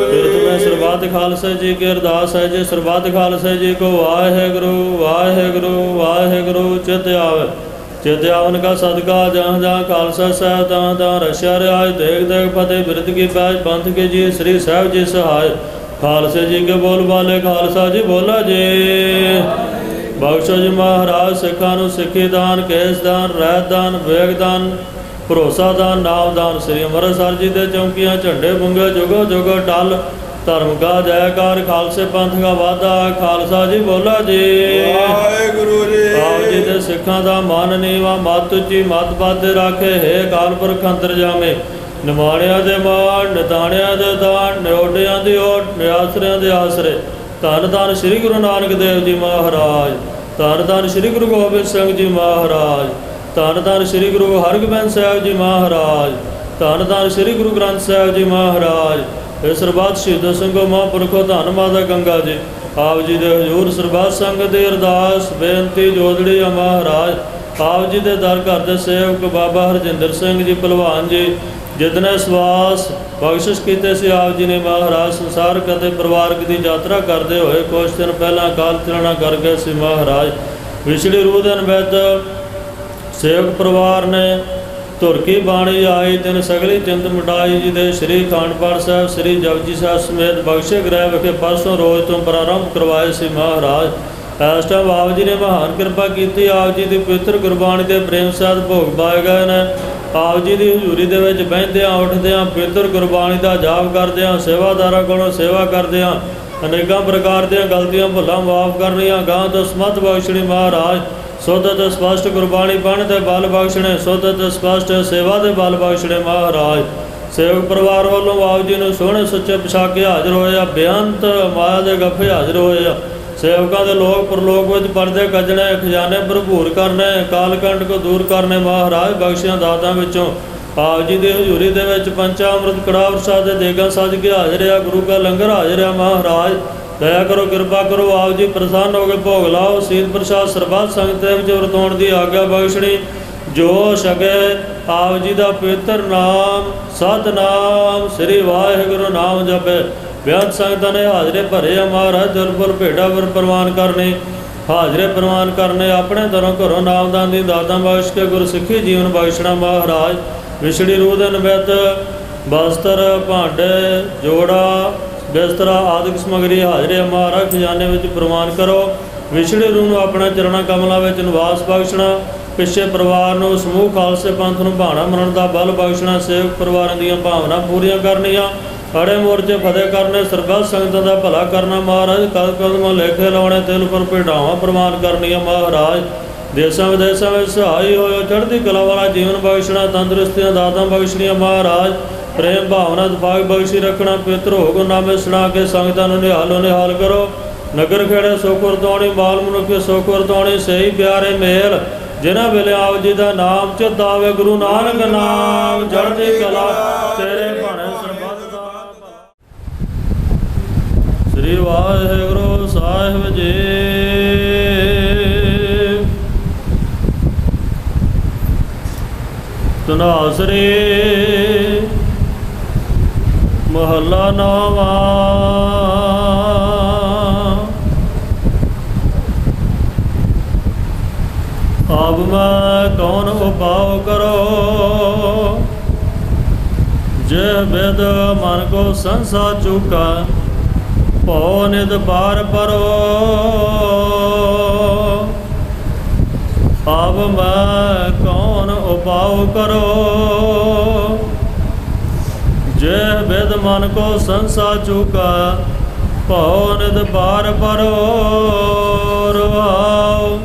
ਕਿਰਤ ਮੈਂ ਸਰਬੱਤ ਖਾਲਸਾ ਜੀ ਕੀ ਅਰਦਾਸ ਹੈ ਜੀ ਸਰਬੱਤ ਖਾਲਸਾ ਜੀ ਕੋ ਵਾਹਿਗੁਰੂ ਵਾਹਿਗੁਰੂ ਵਾਹਿਗੁਰੂ ਚਿਤ ਆਵੇ ਚਿਤ ਆਵਨ ਕਾ ਸਦਕਾ ਜਹਾਂ ਜਹਾਂ ਖਾਲਸਾ ਸਾਹਿਬ ਤਾਂ ਤਾਂ ਰਸ਼ਿਆ ਰਿਆਜ ਦੇਖ ਦੇਖ ਫਤਿਹ ਬਿਰਦ ਕੀ ਬਾਜ ਪੰਥ ਕੇ ਜੀ ਸ੍ਰੀ ਸਾਹਿਬ ਜੀ ਸਹਾਇ ਖਾਲਸੇ ਜੀ ਕੇ ਬੋਲ ਬਾਲੇ ਖਾਲਸਾ ਜੀ ਬੋਲਾ ਜੀ ਬਖਸ਼ੋ ਜੀ ਮਹਾਰਾਜ ਸਿੱਖਾਂ ਨੂੰ ਸਿੱਖੀ ਦਾਨ ਕੇਸ ਦਾਨ ਰਹਿਤ ਦਾਨ ਵੇਗ ਦਾਨ ਭਰੋਸਾ ਦਾਨ ਨਾਮ ਦਾਨ ਸ੍ਰੀ ਅੰਮ੍ਰਿਤਸਰ ਜੀ ਦੇ ਚੌਂਕੀਆਂ ਝੰਡੇ ਬੁੰਗੇ ਜੁਗੋ ਜੁਗੋ ਟਲ ਧਰਮ ਕਾ ਜੈਕਾਰ ਖਾਲਸੇ ਪੰਥ ਦਾ ਵਾਧਾ ਖਾਲਸਾ ਜੀ ਬੋਲਾ ਜੀ ਵਾਹਿਗੁਰੂ ਜੀ ਆਪ ਜੀ ਦੇ ਸਿੱਖਾਂ ਦਾ ਮਨ ਨੀਵਾ ਮੱਤ ਉੱਚੀ ਮੱਤ ਬਾਦੇ ਰਾਖੇ ਹੈ ਕਾਲ ਪੁਰਖ ਅੰਤਰ ਜਾਮੇ ਨਿਮਾਣਿਆਂ ਦੇ ਮਾਣ ਨਿਤਾਣਿਆਂ ਦੇ ਦਾਨ ਨਿਓਡਿਆਂ ਦੀ ਓਟ ਨਿਆਸਰਿਆਂ ਦੇ ਆਸਰੇ ਧੰਨ ਧੰਨ ਸ੍ਰੀ ਗੁਰੂ ਨਾਨਕ ਦੇਵ ਜੀ ਮਹਾਰਾਜ, ਧੰਨ ਧੰਨ ਸ੍ਰੀ ਗੁਰੂ ਗੋਬਿੰਦ ਸਿੰਘ ਜੀ ਮਹਾਰਾਜ, ਧੰਨ ਧੰਨ ਸ੍ਰੀ ਗੁਰੂ ਹਰਗੋਬਿੰਦ ਸਾਹਿਬ ਜੀ ਮਹਾਰਾਜ, ਧੰਨ ਧੰਨ ਸ੍ਰੀ ਗੁਰੂ ਗ੍ਰੰਥ ਸਾਹਿਬ ਜੀ ਮਹਾਰਾਜ। ਇਹ ਸਰਬੱਤ ਸ਼ਹੀਦ ਸਿੰਘੋ ਮਹਾਂਪੁਰਖੋ ਧੰਨ ਮਾਤਾ ਗੰਗਾ ਜੀ, ਆਪ ਜੀ ਦੇ ਹਜ਼ੂਰ ਸਰਬੱਤ ਸੰਗਤ ਦੀ ਅਰਦਾਸ ਬੇਨਤੀ ਜੋਦੜੀ ਆ ਮਹਾਰਾਜ। ਆਪ ਜੀ ਦੇ ਦਰ ਘਰ ਦੇ ਸੇਵਕ ਬਾਬਾ ਹਰਜਿੰਦਰ ਸਿੰਘ ਜੀ ਭਲਵਾਨ ਜੀ, ਜਿਤਨੇ ਸਵਾਸ ਬਖਸ਼ਿਸ਼ ਕੀਤੇ ਸੀ ਆਪ ਜੀ ਨੇ ਮਹਾਰਾਜ, ਸੰਸਾਰਕ ਅਤੇ ਪਰਿਵਾਰਕ ਦੀ ਯਾਤਰਾ ਕਰਦੇ ਹੋਏ ਕੁਝ ਦਿਨ ਪਹਿਲਾਂ ਅਕਾਲ ਚਲਾਣਾ ਕਰ ਗਏ ਸੀ ਮਹਾਰਾਜ। ਵਿਛੜੀ ਰੂਹ ਦੇ ਨਿਮਿਤ ਸੇਵਕ ਪਰਿਵਾਰ ਨੇ ਧੁਰਕੀ ਬਾਣੀ ਆਈ ਦਿਨ ਸਗਲੀ ਚਿੰਤ ਮਿਟਾਈ ਜੀ ਦੇ ਸ੍ਰੀ ਅਖੰਡ ਪਾਠ ਸਾਹਿਬ ਸ੍ਰੀ ਜਪਜੀ ਸਾਹਿਬ ਸਮੇਤ ਬਖਸ਼ੇ ਗ੍ਰਹਿ ਵਿਖੇ ਪਰਸੋਂ ਰੋਜ਼ ਤੋਂ ਪ੍ਰਾਰੰਭ ਕਰਵਾਏ ਸੀ ਮਹਾਰਾਜ। ਇਸ ਟਾਈਮ ਆਪ ਜੀ ਨੇ ਮਹਾਨ ਕਿਰਪਾ ਕੀਤੀ, ਆਪ ਜੀ ਦੀ ਪਵਿੱਤਰ ਗੁਰਬਾਣੀ ਦੇ ਪ੍ਰੇਮ ਸਹਿਤ ਭੋਗ ਪਾਏ ਗਏ ਨੇ। ਆਪ ਜੀ ਦੀ ਹਜ਼ੂਰੀ ਦੇ ਵਿੱਚ ਬਹਿੰਦਿਆਂ ਉੱਠਦਿਆਂ ਪਵਿੱਤਰ ਗੁਰਬਾਣੀ ਦਾ ਜਾਪ ਕਰਦਿਆਂ ਸੇਵਾਦਾਰਾਂ ਕੋਲੋਂ ਸੇਵਾ ਕਰਦਿਆਂ ਅਨੇਕਾਂ ਪ੍ਰਕਾਰ ਦੀਆਂ ਗਲਤੀਆਂ ਭੁੱਲਾਂ ਮਾਫ ਕਰਨੀਆਂ, ਗਾਂ ਤੋਂ ਸਮਤ ਬਖਸ਼ਣੀ ਮਹਾਰਾਜ। ਸੁੱਧ ਅਤੇ ਸਪਸ਼ਟ ਗੁਰਬਾਣੀ ਪੜ੍ਹਨ ਦੇ ਬਲ ਬਖਸ਼ਣੇ, ਸੁੱਧ ਅਤੇ ਸਪਸ਼ਟ ਸੇਵਾ ਦੇ ਬਲ ਬਖਸ਼ਣੇ ਮਹਾਰਾਜ। ਸੇਵਕ ਪਰਿਵਾਰ ਵੱਲੋਂ ਆਪ ਜੀ ਨੂੰ ਸੋਹਣੇ ਸੁੱਚੇ ਪਛਾਕੇ ਹਾਜ਼ਰ ਹੋਏ ਆ, ਬੇਅੰਤ ਮਾਇਆ ਦੇ ਗੱਫੇ ਹਾਜ਼ਰ ਹੋਏ ਆ। ਸੇਵਕਾਂ ਦੇ ਲੋਕ ਪ੍ਰਲੋਕ ਵਿੱਚ ਪਰਦੇ ਕੱਜਣੇ, ਖਜ਼ਾਨੇ ਭਰਪੂਰ ਕਰਨੇ, ਕਾਲਕੰਡ ਕੋ ਦੂਰ ਕਰਨੇ ਮਹਾਰਾਜ। ਬਖਸ਼ਿਆਂ ਦਾਤਾਂ ਵਿੱਚੋਂ ਆਪ ਜੀ ਦੀ ਹਜ਼ੂਰੀ ਦੇ ਵਿੱਚ ਪੰਚਾ ਅੰਮ੍ਰਿਤ ਕੜਾਹ ਪ੍ਰਸਾਦ ਦੇ ਦੇਗਾਂ ਸੱਜ ਕੇ ਹਾਜ਼ਰ ਆ, ਗੁਰੂ ਕਾ ਲੰਗਰ ਹਾਜ਼ਰ ਆ ਮਹਾਰਾਜ। ਦਇਆ ਕਰੋ, ਕਿਰਪਾ ਕਰੋ, ਆਪ ਜੀ ਪ੍ਰਸੰਨ ਹੋ ਕੇ ਭੋਗ ਲਾਓ। ਸੀਤ ਪ੍ਰਸਾਦ ਸਰਬੱਤ ਸੰਗਤ ਦੇ ਵਿੱਚ ਵਰਤਾਉਣ ਦੀ ਆਗਿਆ ਬਖਸ਼ਣੀ। ਜੋ ਛਕੇ ਆਪ ਜੀ ਦਾ ਪਵਿੱਤਰ ਨਾਮ ਸਤਿਨਾਮ ਸ੍ਰੀ ਵਾਹਿਗੁਰੂ ਨਾਮ ਜਪੇ। ਬੇਅੰਤ ਸੰਗਤਾਂ ਨੇ ਹਾਜ਼ਰੇ ਭਰੇ ਆ ਮਹਾਰਾਜ। ਦਿਲਪੁਰ ਭੇਟਾ ਵਰ ਪ੍ਰਵਾਨ ਕਰਨੇ, ਹਾਜ਼ਰੇ ਪ੍ਰਵਾਨ ਕਰਨੇ, ਆਪਣੇ ਦਰੋਂ ਘਰੋਂ ਨਾਮਦਾਨ ਦੀ ਦਾਤਾਂ ਬਖਸ਼ ਕੇ ਗੁਰਸਿੱਖੀ ਜੀਵਨ ਬਖਸ਼ਣਾ ਮਹਾਰਾਜ। ਵਿਛੜੀ ਰੂਹ ਦੇ ਨਿਮਿਤ ਬਸਤਰ ਭਾਂਡੇ ਜੋੜਾ ਬਿਸਤਰਾ ਆਦਿਕ ਸਮਗਰੀ ਹਾਜ਼ਰੇ ਮਹਾਰਾਜ ਖਜ਼ਾਨੇ ਵਿੱਚ ਪ੍ਰਵਾਨ ਕਰੋ। ਵਿਛੜੀ ਰੂਹ ਨੂੰ ਆਪਣੇ ਚਰਨਾਂ ਕਮਲਾਂ ਵਿੱਚ ਨਿਵਾਸ ਬਖਸ਼ਣਾ। ਪਿੱਛੇ ਪਰਿਵਾਰ ਨੂੰ ਸਮੂਹ ਖਾਲਸੇ ਪੰਥ ਨੂੰ ਭਾਣਾ ਮਰਨ ਦਾ ਬਲ ਬਖਸ਼ਣਾ। ਸੇਵਕ ਪਰਿਵਾਰਾਂ ਦੀਆਂ ਭਾਵਨਾ ਪੂਰੀਆਂ ਕਰਨੀਆਂ, ਅੜੇ ਮੋਰਚੇ ਫਤਿਹ ਕਰਨੇ, ਸਰਬੱਤ ਸੰਗਤਾਂ ਦਾ ਭਲਾ ਕਰਨਾ ਮਹਾਰਾਜ। ਕਦ ਕਦਮੋਂ ਲੇਖੇ ਲਾਉਣੇ, ਤਿਲ ਪਰ ਭੇਡਾਵਾਂ ਪ੍ਰਵਾਨ ਕਰਨੀਆਂ ਮਹਾਰਾਜ। ਦੇਸਾਂ ਵਿਦੇਸਾਂ ਵਿੱਚ ਸਹਾਈ ਹੋਇਓ, ਚੜ੍ਹਦੀ ਕਲਾ ਵਾਲਾ ਜੀਵਨ ਬਖਸ਼ਣਾ, ਤੰਦਰੁਸਤੀਆਂ ਦਾਤਾਂ ਬਖਸ਼ਣੀਆਂ ਮਹਾਰਾਜ। ਪ੍ਰੇਮ ਭਾਵਨਾ ਦਿਮਾਗ ਬਖਸ਼ੀ ਰੱਖਣਾ, ਪਵਿੱਤਰ ਹੋ ਗੁਰਨਾਮੇ ਸੁਣਾ ਕੇ ਸੰਗਤਾਂ ਨੂੰ ਨਿਹਾਲੋ ਨਿਹਾਲ ਕਰੋ। ਨਗਰ ਖੇੜੇ ਸੁਖ ਵਰਤਾਉਣੀ, ਬਾਲ ਮਨੁੱਖੇ ਸੁਖ ਵਰਤਾਉਣੀ, ਸਹੀ ਪਿਆਰੇ ਮੇਲ ਜਿਨ੍ਹਾਂ ਵੇਲੇ ਆਪ ਜੀ ਦਾ ਨਾਮ ਚਿਤ ਆਵੇ। ਗੁਰੂ ਨਾਨਕ ਨਾਮ ਚੜ੍ਹਦੀ ਕਲਾ ਤੇਰੇ ਭਾਣੇ ਸਰਬੱਤ ਦਾ ਭਲਾ। ਸ੍ਰੀ ਵਾਹਿਗੁਰੂ ਸਾਹਿਬ ਜੀ। ਧਨਾਸਰੀ ਮਹੱਲਾ ਨੌਵਾਂ। ਆਪ ਮੈਂ ਕੌਣ ਉਪਾਉ ਕਰੋ, ਜੇ ਬਿਦ ਮਨ ਕੋ ਸੰਸਾ ਚੁਕਾ, ਭਉ ਨਿਦ ਪਾਰ ਪਰੋ। ਆਪ ਮੈਂ ਕੌਣ ਉਪਾਉ ਕਰੋ, ਜੇ ਬਿਦ ਮਨ ਕੋ ਸੰਸਾ ਚੁਕਾ, ਭਉ ਨਿਦ ਪਾਰ ਪਰੋ। ਰਵਾਉ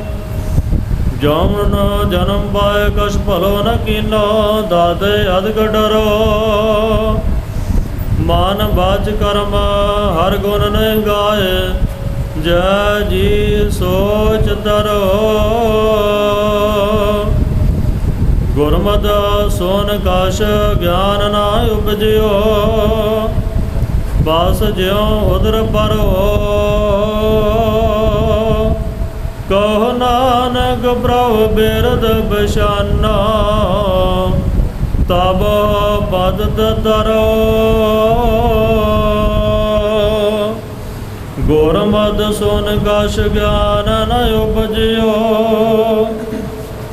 ਜਮਨ ਜਨਮ ਪਾਏ ਕਛ ਭਲੋ ਨ ਕੀਨੋ, ਦਾਤੇ ਅਦਿਕ ਡਰੋ। ਮਨ ਬਾਚ ਕਰਮ ਹਰ ਗੁਣ ਨ ਗਾਏ, ਜੈ ਜੀ ਸੋਚ ਤਰੋ। ਗੁਰਮਤਿ ਸੋਨ ਕਛ ਗਿਆਨ ਨਾ ਉਪਜਿਓ, ਬਸ ਜਿਉ ਉਦਰ ਪਰੋ। ਕਹੋ ਨਾਨਕ ਪ੍ਰਭੁ ਬਿਰਦ ਬਸ਼ਾਨਾ, ਤਬ ਪਦ ਤਰੋ। ਗੁਰਮਤਿ ਸੁਨ ਕਛ ਗਿਆਨ ਨ ਉਪਜਿਓ,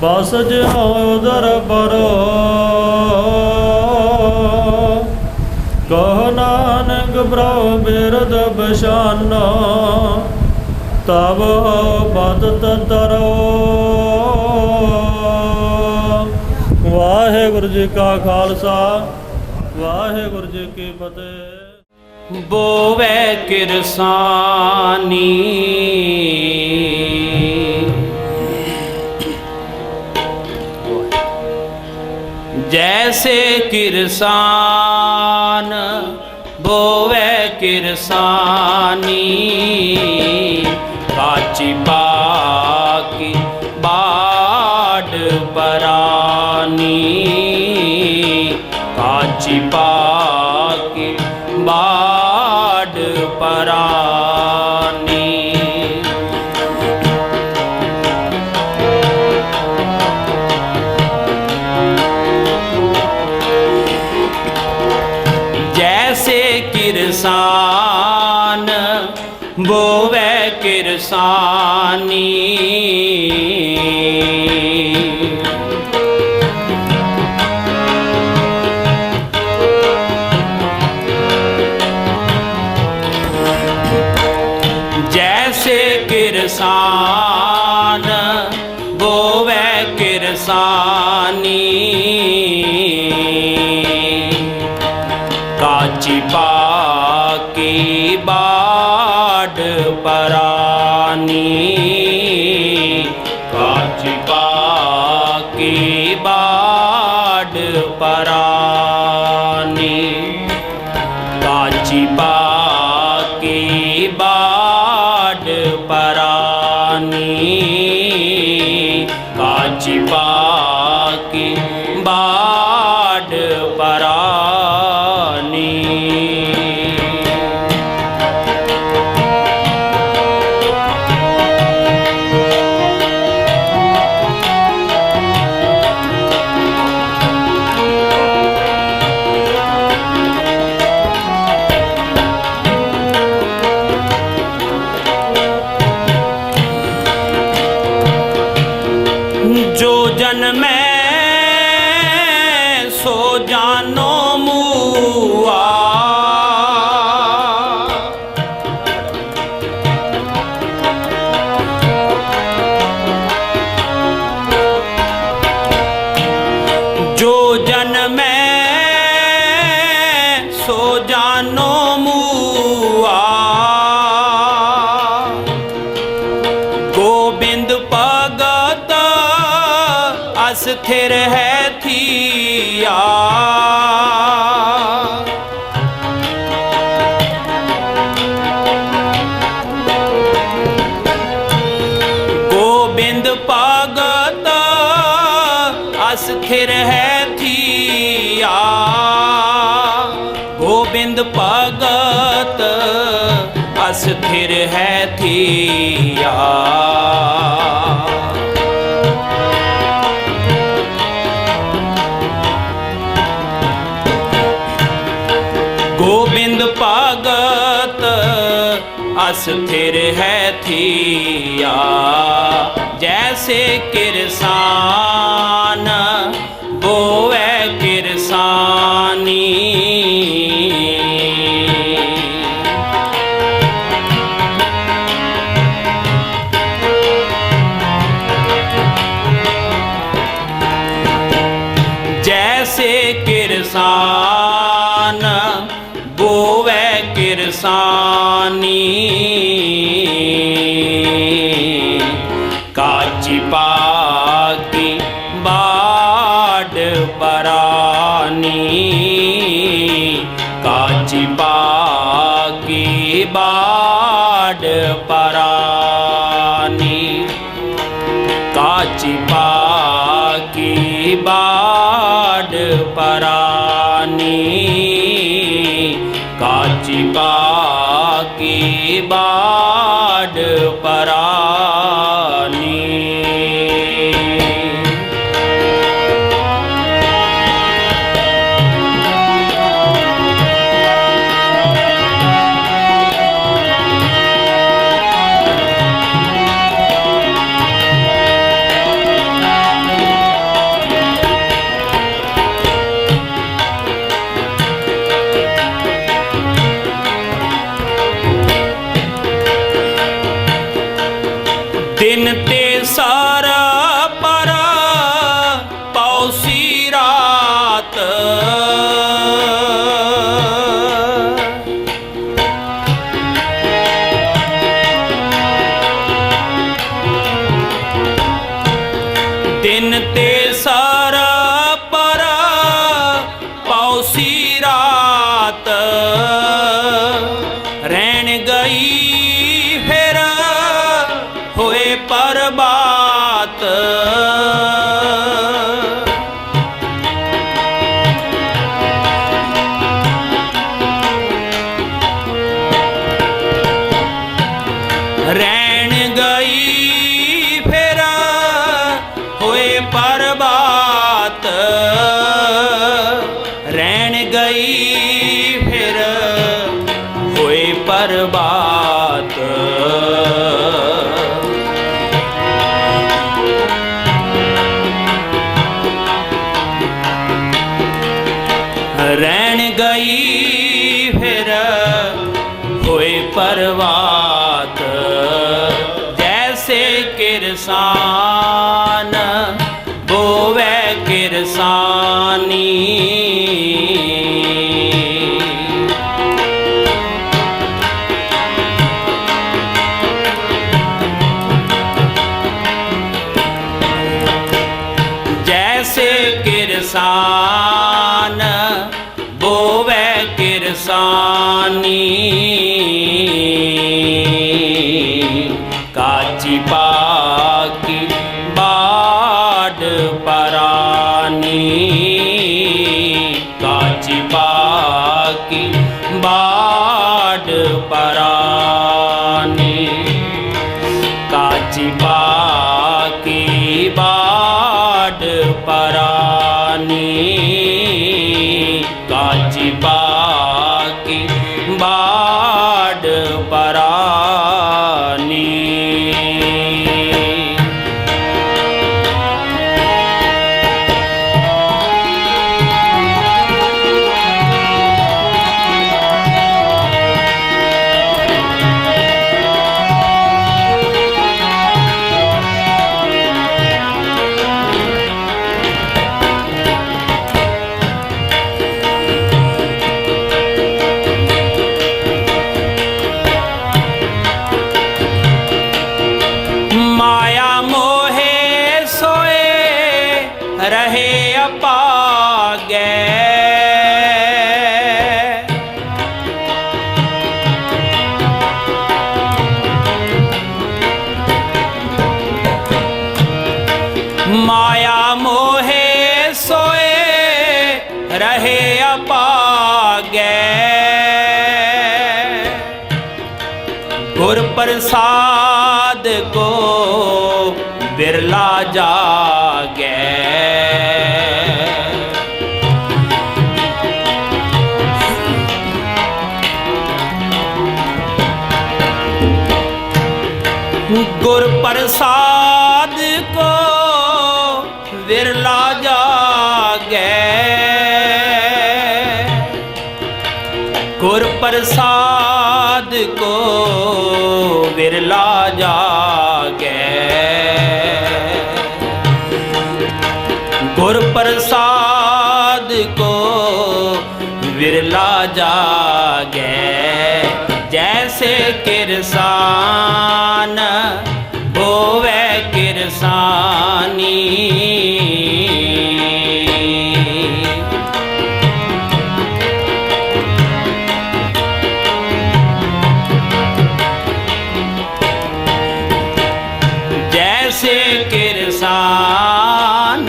ਬਸ ਜਿਉ ਉਦਰ ਪਰੋ। ਕਹੋ ਨਾਨਕ ਪ੍ਰਭੁ ਬਿਰਦ ਬਸ਼ਾਨਾ, ਤਬ ਪਦ ਤਰੋ। ਵਾਹਿਗੁਰੂ ਜੀ ਕਾ ਖਾਲਸਾ, ਵਾਹਿਗੁਰੂ ਜੀ ਕੀ ਫਤਿਹ। ਬੋਵੇ ਕਿਰਸਾਨੀ, ਜੈਸੇ ਕਿਰਸਾਨ बोवे किरसानी काची बाकी बाड परानी काची बाकी बाड परानी जैसे किरसान बोवे किरसानी जैसे किरसान बोवे किरसानी काची पाकी बाड परानी काची पाकी बाड परानी काची पाकी बाड परानी काची पाकी बाड परानी जो जन्मे सो जानो मुआ जो जन्मे सो जानो मुआ गोबिंद भगत अस्थिर है थिया गोबिंद भगत अस्थिर है थिया गोबिंद भगत अस्थिर है थिया गोबिंद भगत अस्थिर है थिया जैसे किरसान बोवे किरसानी जैसे किरसान बोवे किरसानी काची पाकी बाड परानी काची पाकी बाड परानी काची पाकी बाड परानी काची पाकी बाड परानी गई फिर हुए परबात। रैन गई फिर हुए परवात। जैसे किरसान बोवे किरसानी। जैसे किरसान बोवे किरसानी। काची पाकी बाड परानी। काची पाकी बाड परानी। काची पाकी बाड परानी। काची पाकी बाड परानी। माया मोहे सोए रहे अपागे। माया मोहे सोए रहे अपागे। गुर प्रसाद को बिरला जागे। गुर प्रसाद को बिरला जागे। गुर प्रसाद को बिरला जागे। गुर प्रसाद को बिरला जागे। जैसे किरसान बोवे किरसानी। जैसे किरसान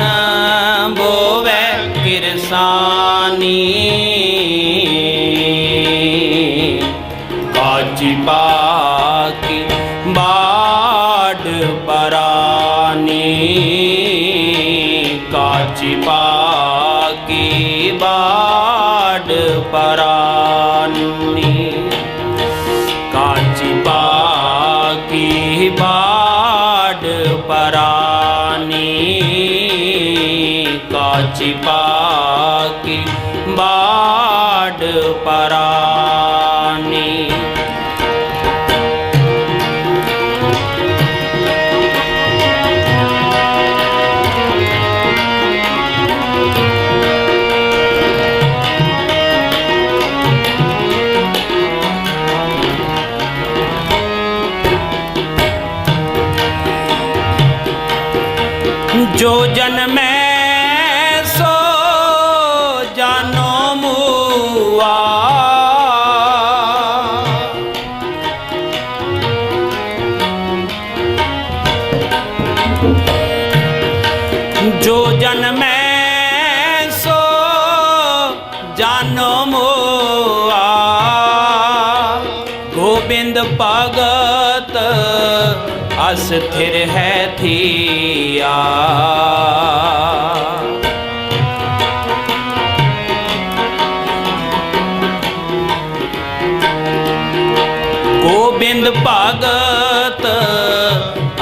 बोवे किरसानी। काची पाकी बाड परानी। काची पाकी बाड परानी। काची पाकी बाड परानी। काची पाकी बाड परानी। जो जन्मे सो जानो मुआ। जो जन्मे सो जानो मुआ। गोबिंद भगत अस्थिर है थिया। ਗੋਬਿੰਦ ਭਗਤ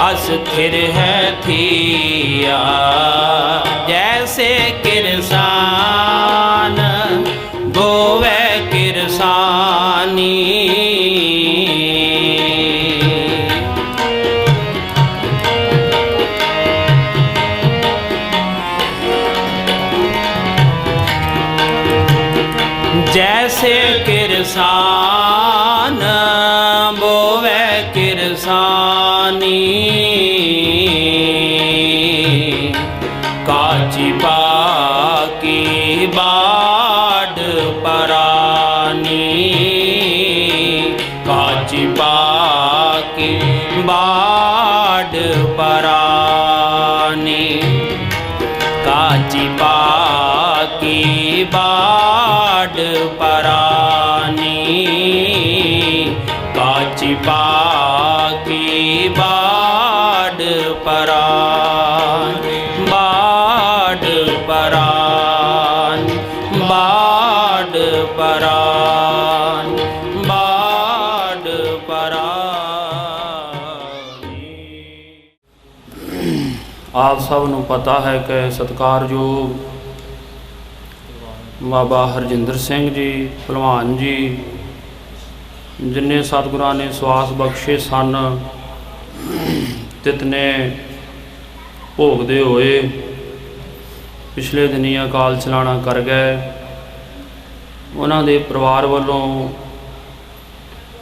ਅਸਥਿਰ ਹੈ ਥੀਆ ਜੈਸੇ ਕਿਰਸਾਨ ਗੋਵੇ ਕਿਰਸਾਨੀ जैसे किरसान बोवे किरसानी काची पाकी बाड परानी काची पाकी बाड परानी काची पाकी बाड परानी काची पाकी बाड परान बाड परान बाड परान बाड परान। ਆਪ ਸਭ ਨੂੰ ਪਤਾ ਹੈ ਕਿ ਸਤਿਕਾਰਯੋਗ ਬਾਬਾ ਹਰਜਿੰਦਰ ਸਿੰਘ ਜੀ ਭਲਵਾਨ ਜੀ ਜਿਨ੍ਹਾਂ ਸਤਿਗੁਰਾਂ ਨੇ ਸਵਾਸ ਬਖਸ਼ੇ ਸਨ ਤਿਤਨੇ ਭੋਗਦੇ ਹੋਏ ਪਿਛਲੇ ਦਿਨੀ ਅਕਾਲ ਚਲਾਣਾ ਕਰ ਗਏ। ਉਹਨਾਂ ਦੇ ਪਰਿਵਾਰ ਵੱਲੋਂ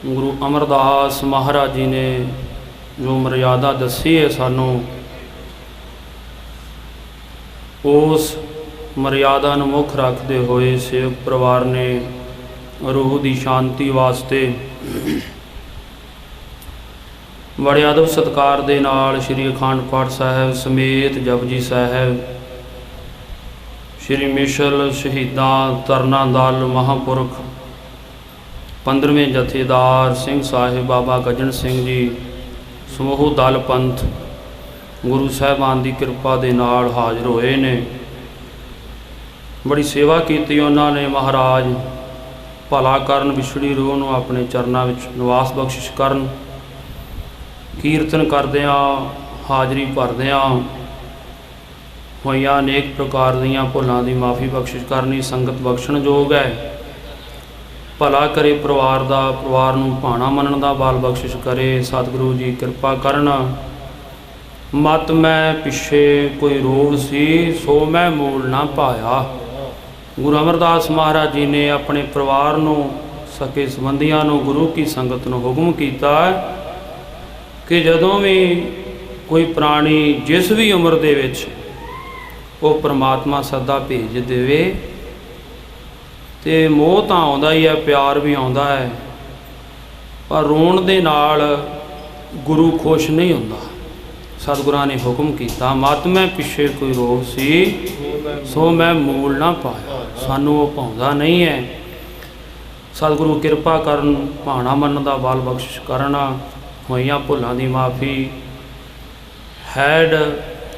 ਗੁਰੂ ਅਮਰਦਾਸ ਮਹਾਰਾਜ ਜੀ ਨੇ ਜੋ ਮਰਿਆਦਾ ਦੱਸੀ ਹੈ ਸਾਨੂੰ ਉਸ ਮਰਿਆਦਾ ਨੂੰ ਮੁੱਖ ਰੱਖਦੇ ਹੋਏ ਸੇਵਕ ਪਰਿਵਾਰ ਨੇ ਰੂਹ ਦੀ ਸ਼ਾਂਤੀ ਵਾਸਤੇ ਬੜੇ ਅਦਬ ਸਤਿਕਾਰ ਦੇ ਨਾਲ ਸ਼੍ਰੀ ਅਖੰਡ ਪਾਠ ਸਾਹਿਬ ਸਮੇਤ ਜਪਜੀ ਸਾਹਿਬ ਸ਼੍ਰੀ ਮਿਸ਼ਲ ਸ਼ਹੀਦਾਂ ਤਰਨਾ ਦਲ ਮਹਾਂਪੁਰਖ 15ਵੇਂ ਜਥੇਦਾਰ ਸਿੰਘ ਸਾਹਿਬ ਬਾਬਾ ਗੱਜਣ ਸਿੰਘ ਜੀ ਸਮੂਹ ਦਲ ਪੰਥ ਗੁਰੂ ਸਾਹਿਬਾਨ ਦੀ ਕਿਰਪਾ ਦੇ ਨਾਲ ਹਾਜ਼ਰ ਹੋਏ ਨੇ। ਬੜੀ ਸੇਵਾ ਕੀਤੀ ਉਹਨਾਂ ਨੇ। ਮਹਾਰਾਜ ਭਲਾ ਕਰਨ, ਵਿਛੜੀ ਰੂਹ ਨੂੰ ਆਪਣੇ ਚਰਨਾਂ ਵਿੱਚ ਨਿਵਾਸ ਬਖਸ਼ਿਸ਼ ਕਰਨ। ਕੀਰਤਨ ਕਰਦਿਆਂ ਹਾਜ਼ਰੀ ਭਰਦਿਆਂ ਹੋਈਆਂ ਅਨੇਕ ਪ੍ਰਕਾਰ ਦੀਆਂ ਭੁੱਲਾਂ ਦੀ ਮਾਫੀ ਬਖਸ਼ਿਸ਼ ਕਰਨੀ ਸੰਗਤ ਬਖਸ਼ਣਯੋਗ ਹੈ। ਭਲਾ ਕਰੇ ਪਰਿਵਾਰ ਦਾ, ਪਰਿਵਾਰ ਨੂੰ ਭਾਣਾ ਮੰਨਣ ਦਾ ਬਲ ਬਖਸ਼ਿਸ਼ ਕਰੇ। ਸਤਿਗੁਰੂ ਜੀ ਕਿਰਪਾ ਕਰਨ। ਮਤ ਮੈਂ ਪਿੱਛੇ ਕੋਈ ਰੋਗ ਸੀ ਸੋ ਮੈਂ ਮੂਲ ਨਾ ਪਾਇਆ। ਗੁਰੂ ਅਮਰਦਾਸ ਮਹਾਰਾਜ ਜੀ ਨੇ ਆਪਣੇ ਪਰਿਵਾਰ ਨੂੰ, ਸਕੇ ਸੰਬੰਧੀਆਂ ਨੂੰ, ਗੁਰੂ ਕੀ ਸੰਗਤ ਨੂੰ ਹੁਕਮ ਕੀਤਾ ਕਿ ਜਦੋਂ ਵੀ ਕੋਈ ਪ੍ਰਾਣੀ ਜਿਸ ਵੀ ਉਮਰ ਦੇ ਵਿੱਚ ਉਹ ਪਰਮਾਤਮਾ ਸਦਾ ਭੇਜ ਦੇਵੇ ਤੇ ਮੋਹ ਤਾਂ ਆਉਂਦਾ ਹੀ ਹੈ, ਪਿਆਰ ਵੀ ਆਉਂਦਾ ਹੈ, ਪਰ ਰੋਣ ਦੇ ਨਾਲ ਗੁਰੂ ਖੁਸ਼ ਨਹੀਂ ਹੁੰਦਾ। ਸਤਿਗੁਰਾਂ ਨੇ ਹੁਕਮ ਕੀਤਾ ਮਤ ਮੈਂ ਪਿੱਛੇ ਕੋਈ ਰੋਗ ਸੀ ਸੋ ਮੈਂ ਮੂਲ ਨਾ ਪਾਇਆ। ਸਾਨੂੰ ਉਹ ਪਾਉਂਦਾ ਨਹੀਂ ਹੈ। ਸਤਿਗੁਰੂ ਕਿਰਪਾ ਕਰਨ, ਭਾਣਾ ਮੰਨਣ ਦਾ ਬਲ ਬਖਸ਼ਿਸ਼ ਕਰਨਾ, ਹੋਈਆਂ ਭੁੱਲਾਂ ਦੀ ਮਾਫੀ। ਹੈਡ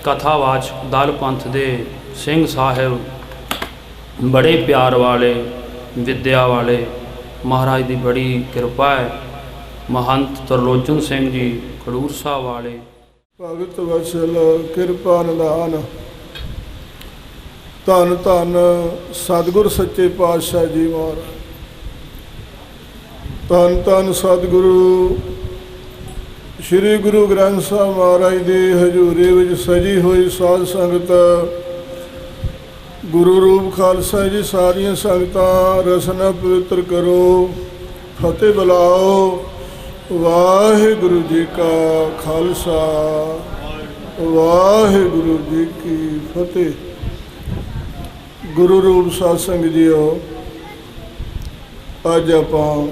ਕਥਾਵਾਚਕ ਦਲ ਪੰਥ ਦੇ ਸਿੰਘ ਸਾਹਿਬ ਬੜੇ ਪਿਆਰ ਵਾਲੇ, ਵਿਦਿਆ ਵਾਲੇ, ਮਹਾਰਾਜ ਦੀ ਬੜੀ ਕਿਰਪਾ ਹੈ। ਮਹੰਤ ਤਰਲੋਚਨ ਸਿੰਘ ਜੀ ਖਡੂਰ ਸਾਹਿਬ ਵਾਲੇ। ਭਗਤ ਵਸਲ ਕਿਰਪਾ ਨਿਧਾਨ ਧੰਨ ਧੰਨ ਸਤਿਗੁਰ ਸੱਚੇ ਪਾਤਸ਼ਾਹ ਜੀ ਮਹਾਰਾਜ। ਧੰਨ ਧੰਨ ਸਤਿਗੁਰੂ ਸ਼੍ਰੀ ਗੁਰੂ ਗ੍ਰੰਥ ਸਾਹਿਬ ਮਹਾਰਾਜ ਦੀ ਹਜ਼ੂਰੀ ਵਿੱਚ ਸਜੀ ਹੋਈ ਸਾਧ ਸੰਗਤ, ਗੁਰੂ ਰੂਪ ਖਾਲਸਾ ਜੀ ਸਾਰੀਆਂ ਸੰਗਤਾਂ ਰਸਨਾ ਪਵਿੱਤਰ ਕਰੋ, ਫਤਿਹ ਬੁਲਾਓ। ਵਾਹਿਗੁਰੂ ਜੀ ਕਾ ਖਾਲਸਾ, ਵਾਹਿਗੁਰੂ ਜੀ ਕੀ ਫਤਿਹ। ਗੁਰੂ ਰੂਪ ਸਾਧ ਸੰਗਤ ਜੀਓ, ਅੱਜ ਆਪਾਂ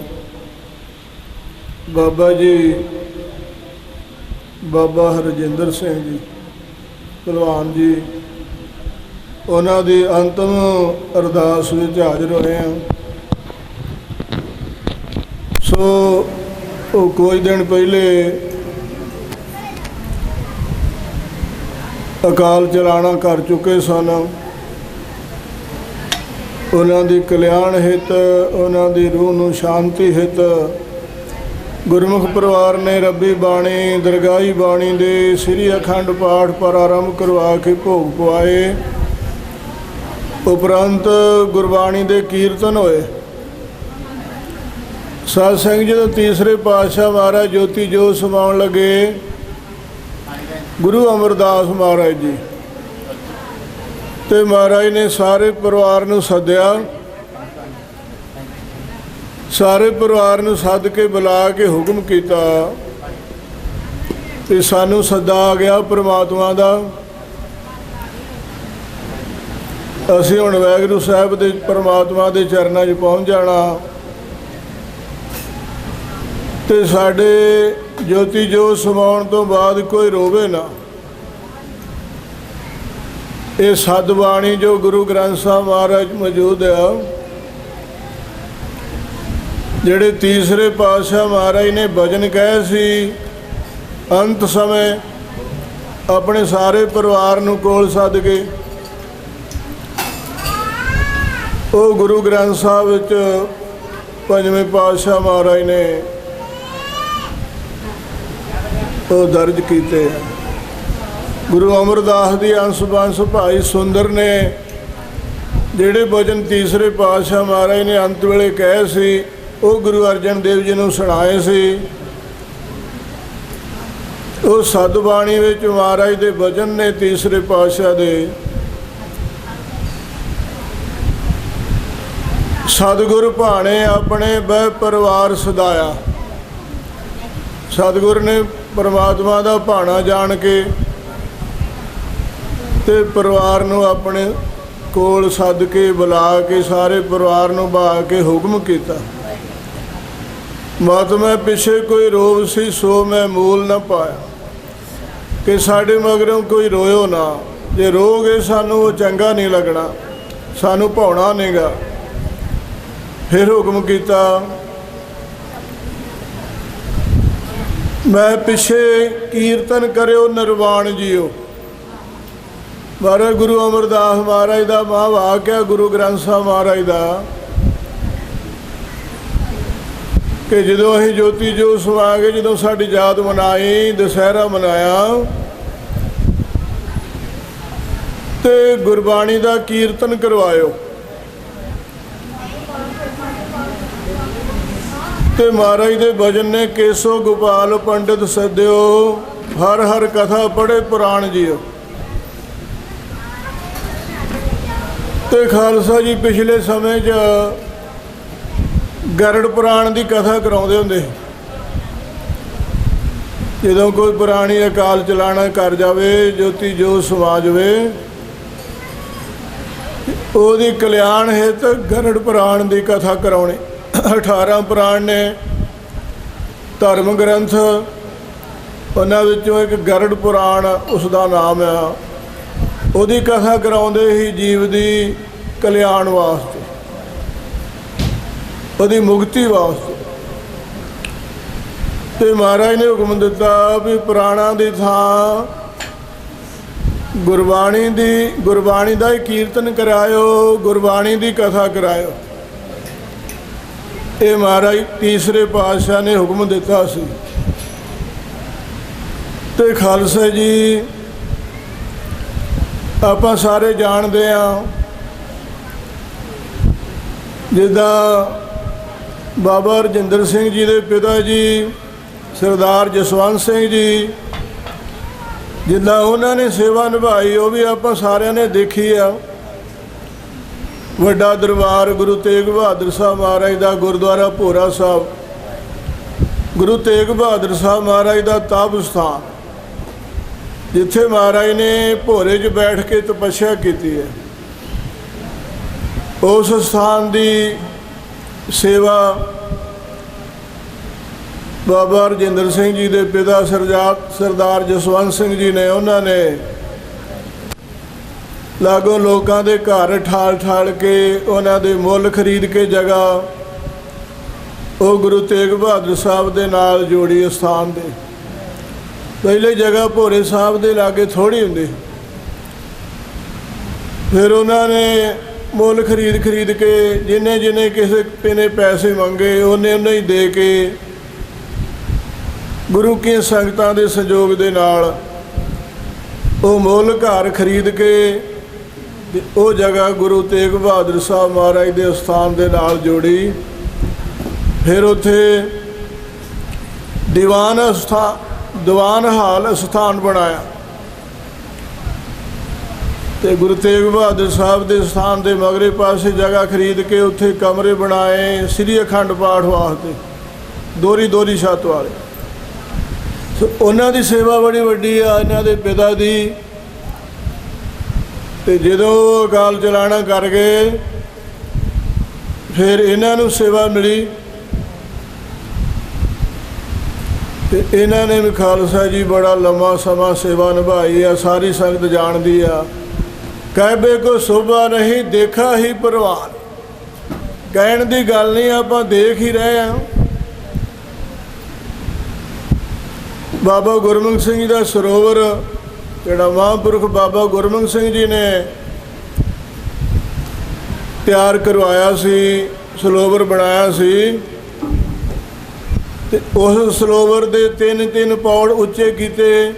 ਬਾਬਾ ਜੀ, ਬਾਬਾ ਹਰਜਿੰਦਰ ਸਿੰਘ ਜੀ ਭਲਵਾਨ ਜੀ, ਉਹਨਾਂ ਦੀ ਅੰਤਮ ਅਰਦਾਸ ਵਿੱਚ ਹਾਜ਼ਰ ਹੋਏ ਹਾਂ। ਸੋ ਉਹ ਕੁਝ ਦਿਨ ਪਹਿਲੇ ਅਕਾਲ ਚਲਾਣਾ ਕਰ ਚੁੱਕੇ ਸਨ। ਉਹਨਾਂ ਦੀ ਕਲਿਆਣ ਹਿੱਤ, ਉਹਨਾਂ ਦੀ ਰੂਹ ਨੂੰ ਸ਼ਾਂਤੀ ਹਿੱਤ ਗੁਰਮੁਖ ਪਰਿਵਾਰ ਨੇ ਰੱਬੀ ਬਾਣੀ ਦਰਗਾਹੀ ਬਾਣੀ ਦੇ ਸ੍ਰੀ ਅਖੰਡ ਪਾਠ ਪ੍ਰਾਰੰਭ ਕਰਵਾ ਕੇ ਭੋਗ ਪਵਾਏ। ਉਪਰੰਤ ਗੁਰਬਾਣੀ ਦੇ ਕੀਰਤਨ ਹੋਏ। ਸਾਧ ਸੰਗਤ ਜਦੋਂ ਤੀਸਰੇ ਪਾਤਸ਼ਾਹ ਮਹਾਰਾਜ ਜੋਤੀ ਜੋਤ ਸਮਾਉਣ ਲੱਗੇ, ਗੁਰੂ ਅਮਰਦਾਸ ਮਹਾਰਾਜ ਜੀ ਤੇ ਮਹਾਰਾਜ ਨੇ ਸਾਰੇ ਪਰਿਵਾਰ ਨੂੰ ਸੱਦਿਆ। ਸਾਰੇ ਪਰਿਵਾਰ ਨੂੰ ਸੱਦ ਕੇ ਬੁਲਾ ਕੇ ਹੁਕਮ ਕੀਤਾ ਤੇ ਸਾਨੂੰ ਸੱਦਾ ਆ ਗਿਆ ਪਰਮਾਤਮਾ ਦਾ। ਅਸੀਂ ਹੁਣ ਵਾਹਿਗੁਰੂ ਸਾਹਿਬ ਦੇ ਪਰਮਾਤਮਾ ਦੇ ਚਰਨਾਂ 'ਚ ਪਹੁੰਚ ਜਾਣਾ ਤੇ ਸਾਡੇ ਜੋਤੀ ਜੋਤ ਸਮਾਉਣ ਤੋਂ ਬਾਅਦ ਕੋਈ ਰੋਵੇ ਨਾ। ਇਹ ਸੱਤ ਬਾਣੀ ਜੋ ਗੁਰੂ ਗ੍ਰੰਥ ਸਾਹਿਬ ਮਹਾਰਾਜ ਮੌਜੂਦ ਆ, ਜਿਹੜੇ ਤੀਸਰੇ ਪਾਤਸ਼ਾਹ ਮਹਾਰਾਜ ਨੇ ਭਜਨ ਕਹੇ ਸੀ, ਅੰਤ ਸਮੇਂ ਆਪਣੇ ਸਾਰੇ ਪਰਿਵਾਰ ਨੂੰ ਕੋਲ ਸੱਦ ਕੇ ਉਹ ਗੁਰੂ ਗ੍ਰੰਥ ਸਾਹਿਬ ਵਿੱਚ ਪੰਜਵੇਂ ਪਾਤਸ਼ਾਹ ਮਹਾਰਾਜ ਨੇ ਉਹ ਦਰਜ ਕੀਤੇ। ਗੁਰੂ ਅਮਰਦਾਸ ਦੀ ਅੰਸ਼ ਭਾਈ ਸੁੰਦਰ ਨੇ ਜਿਹੜੇ ਭਜਨ ਤੀਸਰੇ ਪਾਤਸ਼ਾਹ ਮਹਾਰਾਜ ਨੇ ਅੰਤ ਵੇਲੇ ਕਹੇ ਸੀ, ਉਹ ਗੁਰੂ ਅਰਜਨ ਦੇਵ ਜੀ ਨੂੰ ਸੁਣਾਏ ਸੀ। ਉਹ ਸੱਤ ਬਾਣੀ ਵਿੱਚ ਮਹਾਰਾਜ ਦੇ ਭਜਨ ਨੇ ਤੀਸਰੇ ਪਾਤਸ਼ਾਹ ਦੇ। ਸਤਿਗੁਰ ਭਾਣੇ ਆਪਣੇ ਬਹਿ ਪਰਿਵਾਰ ਸਦਾਇਆ। ਸਤਿਗੁਰ ਨੇ ਪਰਮਾਤਮਾ ਦਾ ਭਾਣਾ ਜਾਣ ਕੇ ਤੇ ਪਰਿਵਾਰ ਨੂੰ ਆਪਣੇ ਕੋਲ ਸੱਦ ਕੇ ਬੁਲਾ ਕੇ ਸਾਰੇ ਪਰਿਵਾਰ ਨੂੰ ਬਹਾ ਕੇ ਹੁਕਮ ਕੀਤਾ, ਮਤ ਮੈਂ ਪਿੱਛੇ ਕੋਈ ਰੋਗ ਸੀ ਸੋ ਮੈਂ ਮੂਲ ਨਾ ਪਾਇਆ, ਕਿ ਸਾਡੇ ਮਗਰੋਂ ਕੋਈ ਰੋਇਓ ਨਾ। ਜੇ ਰੋਗ ਹੈ ਸਾਨੂੰ ਉਹ ਚੰਗਾ ਨਹੀਂ ਲੱਗਣਾ, ਸਾਨੂੰ ਭਾਉਣਾ ਨਹੀਂਗਾ। ਫਿਰ ਹੁਕਮ ਕੀਤਾ, ਮੈਂ ਪਿੱਛੇ ਕੀਰਤਨ ਕਰਿਓ ਨਿਰਵਾਣ ਜੀਓ। ਮਹਾਰਾਜ ਗੁਰੂ ਅਮਰਦਾਸ ਮਹਾਰਾਜ ਦਾ ਮਹਾਂਵਾਕ ਹੈ, ਗੁਰੂ ਗ੍ਰੰਥ ਸਾਹਿਬ ਮਹਾਰਾਜ ਦਾ, ਕਿ ਜਦੋਂ ਅਸੀਂ ਜੋਤੀ ਜੋਤ ਸਮਾ ਕੇ ਜਦੋਂ ਸਾਡੀ ਯਾਦ ਮਨਾਈ, ਦੁਸਹਿਰਾ ਮਨਾਇਆ ਤੇ ਗੁਰਬਾਣੀ ਦਾ ਕੀਰਤਨ ਕਰਵਾਇਓ। ਤੇ ਮਹਾਰਾਜ ਦੇ ਭਜਨ ਨੇ ਕੇਸੋ ਗੋਪਾਲ ਪੰਡਿਤ ਸੱਦਿਓ, ਹਰ ਹਰ ਕਥਾ ਪੜ੍ਹੇ ਪੁਰਾਣ ਜੀਓ। ਤੇ ਖਾਲਸਾ ਜੀ ਪਿਛਲੇ ਸਮੇਂ 'ਚ ਗਰੜ ਪੁਰਾਣ ਦੀ ਕਥਾ ਕਰਾਉਂਦੇ ਹੁੰਦੇ। ਜਦੋਂ ਕੋਈ ਪੁਰਾਣੀ ਅਕਾਲ ਚਲਾਣਾ ਕਰ ਜਾਵੇ, ਜੋਤੀ ਜੋਤ ਸਮਾ ਜਾਵੇ, ਉਹਦੀ ਕਲਿਆਣ ਹਿਤ ਗਰੜ ਪੁਰਾਣ ਦੀ ਕਥਾ ਕਰਾਉਣੀ। 18 ਪੁਰਾਣ ਨੇ ਧਰਮ ਗ੍ਰੰਥ, ਉਹਨਾਂ ਵਿੱਚੋਂ ਇੱਕ ਗਰੜ ਪੁਰਾਣ ਉਸ ਦਾ ਨਾਮ ਆ। ਉਹਦੀ ਕਥਾ ਕਰਾਉਂਦੇ ਹੀ ਜੀਵ ਦੀ ਕਲਿਆਣ ਵਾਸਤੇ, ਉਹਦੀ ਮੁਕਤੀ ਵਾਸਤੇ। ਤੇ ਮਹਾਰਾਜ ਨੇ ਹੁਕਮ ਦਿੱਤਾ ਵੀ ਪੁਰਾਣਾਂ ਦੀ ਥਾਂ ਗੁਰਬਾਣੀ ਦਾ ਹੀ ਕੀਰਤਨ ਕਰਾਇਓ, ਗੁਰਬਾਣੀ ਦੀ ਕਥਾ ਕਰਾਇਓ। ਇਹ ਮਹਾਰਾਜ ਤੀਸਰੇ ਪਾਤਸ਼ਾਹ ਨੇ ਹੁਕਮ ਦਿੱਤਾ ਸੀ। ਤੇ ਖਾਲਸਾ ਜੀ ਆਪਾਂ ਸਾਰੇ ਜਾਣਦੇ ਹਾਂ, ਜਿੱਦਾਂ ਬਾਬਾ ਰਜਿੰਦਰ ਸਿੰਘ ਜੀ ਦੇ ਪਿਤਾ ਜੀ ਸਰਦਾਰ ਜਸਵੰਤ ਸਿੰਘ ਜੀ, ਜਿੱਦਾਂ ਉਹਨਾਂ ਨੇ ਸੇਵਾ ਨਿਭਾਈ, ਉਹ ਵੀ ਆਪਾਂ ਸਾਰਿਆਂ ਨੇ ਦੇਖੀ ਆ। ਵੱਡਾ ਦਰਬਾਰ ਗੁਰੂ ਤੇਗ ਬਹਾਦਰ ਸਾਹਿਬ ਮਹਾਰਾਜ ਦਾ, ਗੁਰਦੁਆਰਾ ਭੋਰਾ ਸਾਹਿਬ, ਗੁਰੂ ਤੇਗ ਬਹਾਦਰ ਸਾਹਿਬ ਮਹਾਰਾਜ ਦਾ ਤਪ ਸਥਾਨ, ਜਿੱਥੇ ਮਹਾਰਾਜ ਨੇ ਭੋਰੇ 'ਚ ਬੈਠ ਕੇ ਤਪੱਸਿਆ ਕੀਤੀ ਹੈ। ਉਸ ਸਥਾਨ ਦੀ ਸੇਵਾ ਬਾਬਾ ਰਜਿੰਦਰ ਸਿੰਘ ਜੀ ਦੇ ਪਿਤਾ ਸਰਦਾਰ ਜਸਵੰਤ ਸਿੰਘ ਜੀ ਨੇ, ਉਹਨਾਂ ਨੇ ਲਾਗੋਂ ਲੋਕਾਂ ਦੇ ਘਰ ਠਾਲ ਕੇ ਉਹਨਾਂ ਦੇ ਮੁੱਲ ਖਰੀਦ ਕੇ ਜਗ੍ਹਾ ਉਹ ਗੁਰੂ ਤੇਗ ਬਹਾਦਰ ਸਾਹਿਬ ਦੇ ਨਾਲ ਜੋੜੀ। ਸਥਾਨ ਦੇ ਪਹਿਲੇ ਜਗ੍ਹਾ ਭੋਰੇ ਸਾਹਿਬ ਦੇ ਲਾਗੇ ਥੋੜ੍ਹੀ ਹੁੰਦੀ, ਫਿਰ ਉਹਨਾਂ ਨੇ ਮੁੱਲ ਖਰੀਦ ਕੇ ਜਿੰਨੇ ਕਿਸੇ ਨੇ ਪੈਸੇ ਮੰਗੇ ਉਹਨੇ ਹੀ ਦੇ ਕੇ ਗੁਰੂ ਕੀ ਸੰਗਤਾਂ ਦੇ ਸੰਯੋਗ ਦੇ ਨਾਲ ਉਹ ਮੁੱਲ ਘਰ ਖਰੀਦ ਕੇ ਤੇ ਉਹ ਜਗ੍ਹਾ ਗੁਰੂ ਤੇਗ ਬਹਾਦਰ ਸਾਹਿਬ ਮਹਾਰਾਜ ਦੇ ਅਸਥਾਨ ਦੇ ਨਾਲ ਜੋੜੀ। ਫਿਰ ਉੱਥੇ ਦੀਵਾਨ ਹਾਲ ਸਥਾਨ ਬਣਾਇਆ ਤੇ ਗੁਰੂ ਤੇਗ ਬਹਾਦਰ ਸਾਹਿਬ ਦੇ ਸਥਾਨ ਦੇ ਮਗਰੇ ਪਾਸੇ ਜਗ੍ਹਾ ਖਰੀਦ ਕੇ ਉੱਥੇ ਕਮਰੇ ਬਣਾਏ ਸ੍ਰੀ ਅਖੰਡ ਪਾਠ ਵਾਸਤੇ, ਦੋਹਰੀ ਛੱਤ ਵਾਲੇ। ਸੋ ਉਹਨਾਂ ਦੀ ਸੇਵਾ ਬੜੀ ਵੱਡੀ ਆ ਇਹਨਾਂ ਦੇ ਪਿਤਾ ਦੀ। ਤੇ ਜਦੋਂ ਅਕਾਲ ਚਲਾਣਾ ਕਰ ਗਏ ਫਿਰ ਇਹਨਾਂ ਨੂੰ ਸੇਵਾ ਮਿਲੀ ਤੇ ਇਹਨਾਂ ਨੇ ਵੀ ਖਾਲਸਾ ਜੀ ਬੜਾ ਲੰਮਾ ਸਮਾਂ ਸੇਵਾ ਨਿਭਾਈ ਆ। ਸਾਰੀ ਸੰਗਤ ਜਾਣਦੀ ਆ, ਕਹਿਬੇ ਕੋ ਸੋਭਾ ਨਹੀਂ ਦੇਖਾ ਹੀ ਪ੍ਰਵਾਨ। ਕਹਿਣ ਦੀ ਗੱਲ ਨਹੀਂ, ਆਪਾਂ ਦੇਖ ਹੀ ਰਹੇ ਆ। ਬਾਬਾ ਗੁਰਮੁਖ ਸਿੰਘ ਜੀ ਦਾ ਸਰੋਵਰ ਜਿਹੜਾ ਮਹਾਂਪੁਰਖ ਬਾਬਾ ਗੁਰਮੁਖ ਸਿੰਘ ਜੀ ਨੇ ਤਿਆਰ ਕਰਵਾਇਆ ਸੀ, ਸਰੋਵਰ ਬਣਾਇਆ ਸੀ ਤੇ ਉਸ ਸਰੋਵਰ ਦੇ 3 ਪੌੜ ਉੱਚੇ ਕੀਤੇ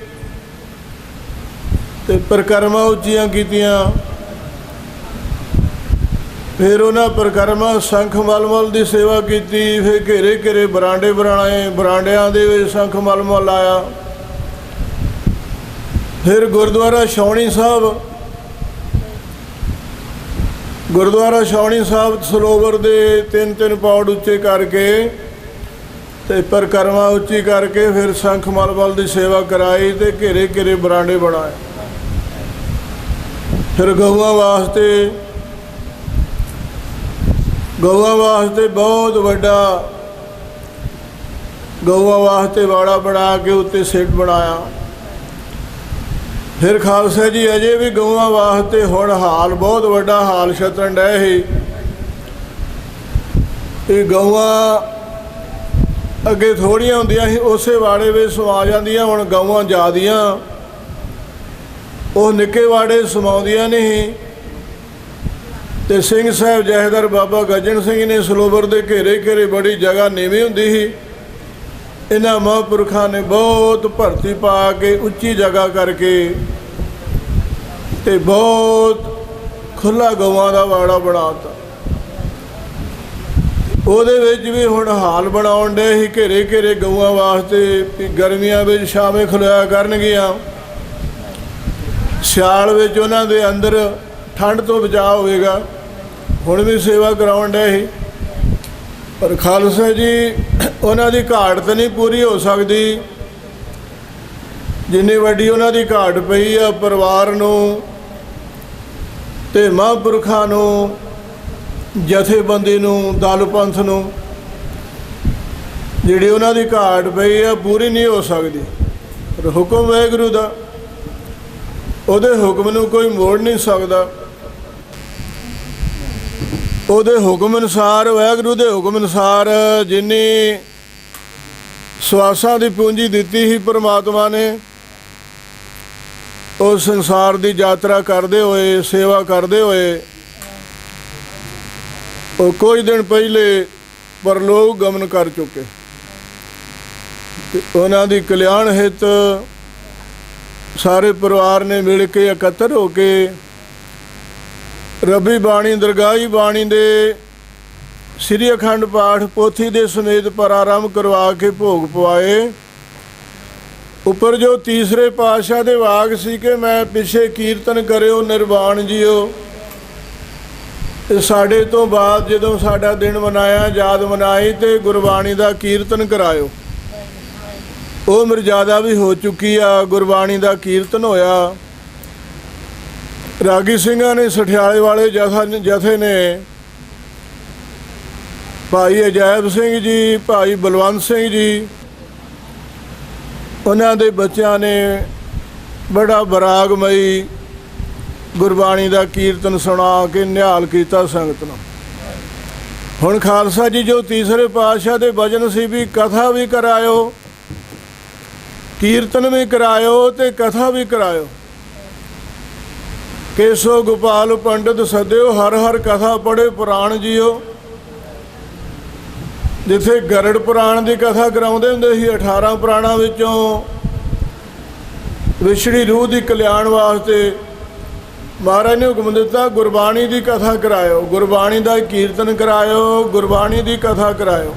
ਤੇ ਪਰਿਕਰਮਾ ਉੱਚੀਆਂ ਕੀਤੀਆਂ। ਫਿਰ ਉਹਨਾਂ ਪਰਿਕਰਮਾ ਸ਼ੰਖ ਮਲਮਲ ਦੀ ਸੇਵਾ ਕੀਤੀ। ਫਿਰ ਘੇਰੇ ਬਰਾਂਡੇ ਬਣਾਏ, ਬਰਾਂਡਿਆਂ ਦੇ ਵਿੱਚ ਸ਼ੰਖ ਮਲਮਲ ਲਾਇਆ। ਫਿਰ ਗੁਰਦੁਆਰਾ ਛਾਉਣੀ ਸਾਹਿਬ ਸਰੋਵਰ ਦੇ 3 ਪੌੜ ਉੱਚੇ ਕਰਕੇ ਤੇ ਪਰਿਕਰਮਾ ਉੱਚੀ ਕਰਕੇ ਫਿਰ ਸ਼ੰਖ ਮਲਮਲ ਦੀ ਸੇਵਾ ਕਰਾਈ ਤੇ ਘੇਰੇ ਬਰਾਂਡੇ ਬਣਾਏ। ਫਿਰ ਗਊਆਂ ਵਾਸਤੇ ਬਹੁਤ ਵੱਡਾ ਗਊਆਂ ਵਾਸਤੇ ਵਾੜਾ ਬਣਾ ਕੇ ਉੱਤੇ ਸਿੱਟ ਬਣਾਇਆ। ਫਿਰ ਖਾਲਸਾ ਜੀ ਅਜੇ ਵੀ ਗਊਆਂ ਵਾਸਤੇ ਹੁਣ ਹਾਲ ਬਹੁਤ ਵੱਡਾ ਹਾਲ ਛੱਤਣ ਡਏ ਸੀ। ਇਹ ਗਊਆਂ ਅੱਗੇ ਥੋੜ੍ਹੀਆਂ ਹੁੰਦੀਆਂ ਸੀ, ਉਸੇ ਵਾੜੇ ਵਿੱਚ ਸਮਾ ਜਾਂਦੀਆਂ। ਹੁਣ ਗਊਆਂ ਜ਼ਿਆਦੀਆਂ, ਉਹ ਨਿੱਕੇ ਵਾੜੇ ਸਮਾਉਂਦੀਆਂ ਨਹੀਂ। ਤੇ ਸਿੰਘ ਸਾਹਿਬ ਜਹੇਦਾਰ ਬਾਬਾ ਗੱਜਣ ਸਿੰਘ ਨੇ ਸਰੋਵਰ ਦੇ ਘੇਰੇ ਬੜੀ ਜਗ੍ਹਾ ਨੀਵੀਂ ਹੁੰਦੀ ਸੀ। ਇਹਨਾਂ ਮਹਾਂਪੁਰਖਾਂ ਨੇ ਬਹੁਤ ਭਰਤੀ ਪਾ ਕੇ ਉੱਚੀ ਜਗ੍ਹਾ ਕਰਕੇ ਤੇ ਬਹੁਤ ਖੁੱਲ੍ਹਾ ਗਊਆਂ ਦਾ ਵਾੜਾ ਬਣਾਤਾ। ਉਹਦੇ ਵਿੱਚ ਵੀ ਹੁਣ ਹਾਲ ਬਣਾਉਣ ਡੇ ਸੀ ਘੇਰੇ ਗਊਆਂ ਵਾਸਤੇ ਵੀ ਗਰਮੀਆਂ ਵਿੱਚ ਛਾਵੇਂ ਖਲੋਇਆ ਕਰਨਗੀਆਂ, ਸਿਆਲ ਵਿੱਚ ਉਹਨਾਂ ਦੇ ਅੰਦਰ ਠੰਡ ਤੋਂ ਬਚਾਅ ਹੋਵੇਗਾ। ਹੁਣ ਵੀ ਸੇਵਾ ਕਰਾਉਣ ਡੇ ਸੀ। ਪਰ ਖਾਲਸਾ ਜੀ ਉਹਨਾਂ ਦੀ ਘਾਟ ਤਾਂ ਨਹੀਂ ਪੂਰੀ ਹੋ ਸਕਦੀ ਜਿੰਨੀ ਵੱਡੀ ਉਹਨਾਂ ਦੀ ਘਾਟ ਪਈ ਆ ਪਰਿਵਾਰ ਨੂੰ ਤੇ ਮਹਾਂਪੁਰਖਾਂ ਨੂੰ, ਜਥੇਬੰਦੀ ਨੂੰ, ਦਲ ਪੰਥ ਨੂੰ। ਜਿਹੜੀ ਉਹਨਾਂ ਦੀ ਘਾਟ ਪਈ ਆ ਪੂਰੀ ਨਹੀਂ ਹੋ ਸਕਦੀ। ਪਰ ਹੁਕਮ ਵਾਹਿਗੁਰੂ ਦਾ, ਉਹਦੇ ਹੁਕਮ ਨੂੰ ਕੋਈ ਮੋੜ ਨਹੀਂ ਸਕਦਾ। ਉਹਦੇ ਹੁਕਮ ਅਨੁਸਾਰ, ਵਾਹਿਗੁਰੂ ਦੇ ਹੁਕਮ ਅਨੁਸਾਰ ਜਿੰਨੀ ਸਵਾਸਾਂ ਦੀ ਪੂੰਜੀ ਦਿੱਤੀ ਸੀ ਪਰਮਾਤਮਾ ਨੇ, ਉਹ ਸੰਸਾਰ ਦੀ ਯਾਤਰਾ ਕਰਦੇ ਹੋਏ, ਸੇਵਾ ਕਰਦੇ ਹੋਏ ਉਹ ਕੁਝ ਦਿਨ ਪਹਿਲੇ ਪਰਲੋਕ ਗਮਨ ਕਰ ਚੁੱਕੇ। ਤੇ ਉਹਨਾਂ ਦੀ ਕਲਿਆਣ ਹਿੱਤ ਸਾਰੇ ਪਰਿਵਾਰ ਨੇ ਮਿਲ ਕੇ ਇਕੱਤਰ ਹੋ ਕੇ ਰੱਬੀ ਬਾਣੀ, ਦਰਗਾਹੀ ਬਾਣੀ ਦੇ ਸ੍ਰੀ ਅਖੰਡ ਪਾਠ ਪੋਥੀ ਦੇ ਸਮੇਤ ਪ੍ਰਾਰੰਭ ਕਰਵਾ ਕੇ ਭੋਗ ਪਵਾਏ। ਉੱਪਰ ਜੋ ਤੀਸਰੇ ਪਾਤਸ਼ਾਹ ਦੇ ਵਾਕ ਸੀ ਕਿ ਮੈਂ ਪਿੱਛੇ ਕੀਰਤਨ ਕਰਿਓ ਨਿਰਵਾਣ ਜੀਓ। ਸਾਡੇ ਤੋਂ ਬਾਅਦ ਜਦੋਂ ਸਾਡਾ ਦਿਨ ਮਨਾਇਆ, ਯਾਦ ਮਨਾਈ ਤੇ ਗੁਰਬਾਣੀ ਦਾ ਕੀਰਤਨ ਕਰਾਇਓ। ਉਹ ਮਰਜ਼ਾਦਾ ਵੀ ਹੋ ਚੁੱਕੀ ਆ, ਗੁਰਬਾਣੀ ਦਾ ਕੀਰਤਨ ਹੋਇਆ। ਰਾਗੀ ਸਿੰਘਾਂ ਨੇ, ਸਠਿਆਲੇ ਵਾਲੇ ਜਥੇ ਨੇ, ਭਾਈ ਅਜੈਬ ਸਿੰਘ ਜੀ, ਭਾਈ ਬਲਵੰਤ ਸਿੰਘ ਜੀ, ਉਹਨਾਂ ਦੇ ਬੱਚਿਆਂ ਨੇ ਬੜਾ ਬਰਾਗਮਈ ਗੁਰਬਾਣੀ ਦਾ ਕੀਰਤਨ ਸੁਣਾ ਕੇ ਨਿਹਾਲ ਕੀਤਾ ਸੰਗਤ ਨੂੰ। ਹੁਣ ਖਾਲਸਾ ਜੀ ਜੋ ਤੀਸਰੇ ਪਾਤਸ਼ਾਹ ਦੇ ਵਚਨ ਸੀ ਵੀ ਕਥਾ ਵੀ ਕਰਾਇਓ, ਕੀਰਤਨ ਵੀ ਕਰਾਇਓ ਤੇ ਕਥਾ ਵੀ ਕਰਾਇਓ। ਕੇਸੋ ਗੋਪਾਲ ਪੰਡਤ ਸਦਿਓ, ਹਰ ਹਰ ਕਥਾ ਪੜ੍ਹੇ ਪੁਰਾਣ ਜੀਓ। ਜਿੱਥੇ ਗਰੜ ਪੁਰਾਣ ਦੀ ਕਥਾ ਕਰਾਉਂਦੇ ਹੁੰਦੇ ਸੀ 18 ਪੁਰਾਣਾਂ ਵਿੱਚੋਂ ਵਿਛੜੀ ਰੂਹ ਦੀ ਕਲਿਆਣ ਵਾਸਤੇ ਮਹਾਰਾਜ ਨੇ ਹੁਕਮ ਦਿੱਤਾ ਗੁਰਬਾਣੀ ਦੀ ਕਥਾ ਕਰਾਇਓ, ਗੁਰਬਾਣੀ ਦਾ ਕੀਰਤਨ ਕਰਾਇਓ, ਗੁਰਬਾਣੀ ਦੀ ਕਥਾ ਕਰਾਇਓ।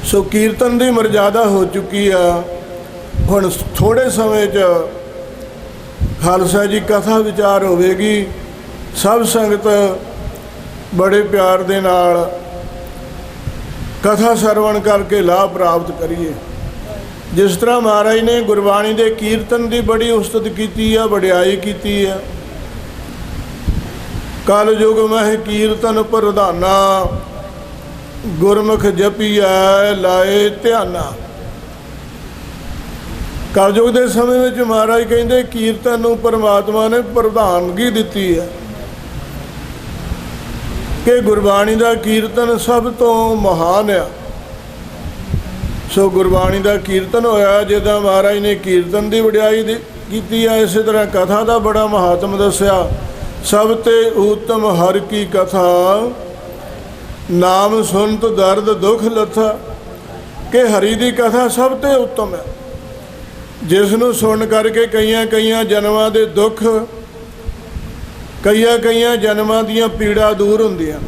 ਸੋ ਕੀਰਤਨ ਦੀ ਮਰਜ਼ਾਦਾ ਹੋ ਚੁੱਕੀ ਆ। ਹੁਣ ਥੋੜ੍ਹੇ ਸਮੇਂ 'ਚ ਖਾਲਸਾ ਜੀ ਕਥਾ ਵਿਚਾਰ ਹੋਵੇਗੀ। ਸਭ ਸੰਗਤ ਬੜੇ ਪਿਆਰ ਦੇ ਨਾਲ ਕਥਾ ਸਰਵਣ ਕਰਕੇ ਲਾਭ ਪ੍ਰਾਪਤ ਕਰੀਏ। ਜਿਸ ਤਰ੍ਹਾਂ ਮਹਾਰਾਜ ਨੇ ਗੁਰਬਾਣੀ ਦੇ ਕੀਰਤਨ ਦੀ ਬੜੀ ਉਸਤਤ ਕੀਤੀ ਆ, ਵਡਿਆਈ ਕੀਤੀ ਆ। ਕਲ ਯੁਗ ਮਹਿ ਕੀਰਤਨ ਪ੍ਰਧਾਨਾ, ਗੁਰਮੁਖ ਜਪੀਐ ਲਾਏ ਧਿਆਨਾ। ਕਲਯੁਗ ਦੇ ਸਮੇਂ ਵਿੱਚ ਮਹਾਰਾਜ ਕਹਿੰਦੇ ਕੀਰਤਨ ਨੂੰ ਪਰਮਾਤਮਾ ਨੇ ਪ੍ਰਧਾਨਗੀ ਦਿੱਤੀ ਹੈ ਕਿ ਗੁਰਬਾਣੀ ਦਾ ਕੀਰਤਨ ਸਭ ਤੋਂ ਮਹਾਨ ਆ। ਸੋ ਗੁਰਬਾਣੀ ਦਾ ਕੀਰਤਨ ਹੋਇਆ, ਜਿੱਦਾਂ ਮਹਾਰਾਜ ਨੇ ਕੀਰਤਨ ਦੀ ਵਡਿਆਈ ਕੀਤੀ ਆ, ਇਸੇ ਤਰ੍ਹਾਂ ਕਥਾ ਦਾ ਬੜਾ ਮਹਾਤਮ ਦੱਸਿਆ। ਸਭ ਤੇ ਉੱਤਮ ਹਰ ਕੀ ਕਥਾ, ਨਾਮ ਸੁਨਤ ਦਰਦ ਦੁੱਖ ਲੱਥਾ। ਕਿ ਹਰੀ ਦੀ ਕਥਾ ਸਭ ਤੋਂ ਉੱਤਮ ਹੈ, ਜਿਸ ਨੂੰ ਸੁਣ ਕਰਕੇ ਕਈਆਂ ਜਨਮਾਂ ਦੇ ਦੁੱਖ, ਕਈਆਂ ਜਨਮਾਂ ਦੀਆਂ ਪੀੜਾ ਦੂਰ ਹੁੰਦੀਆਂ।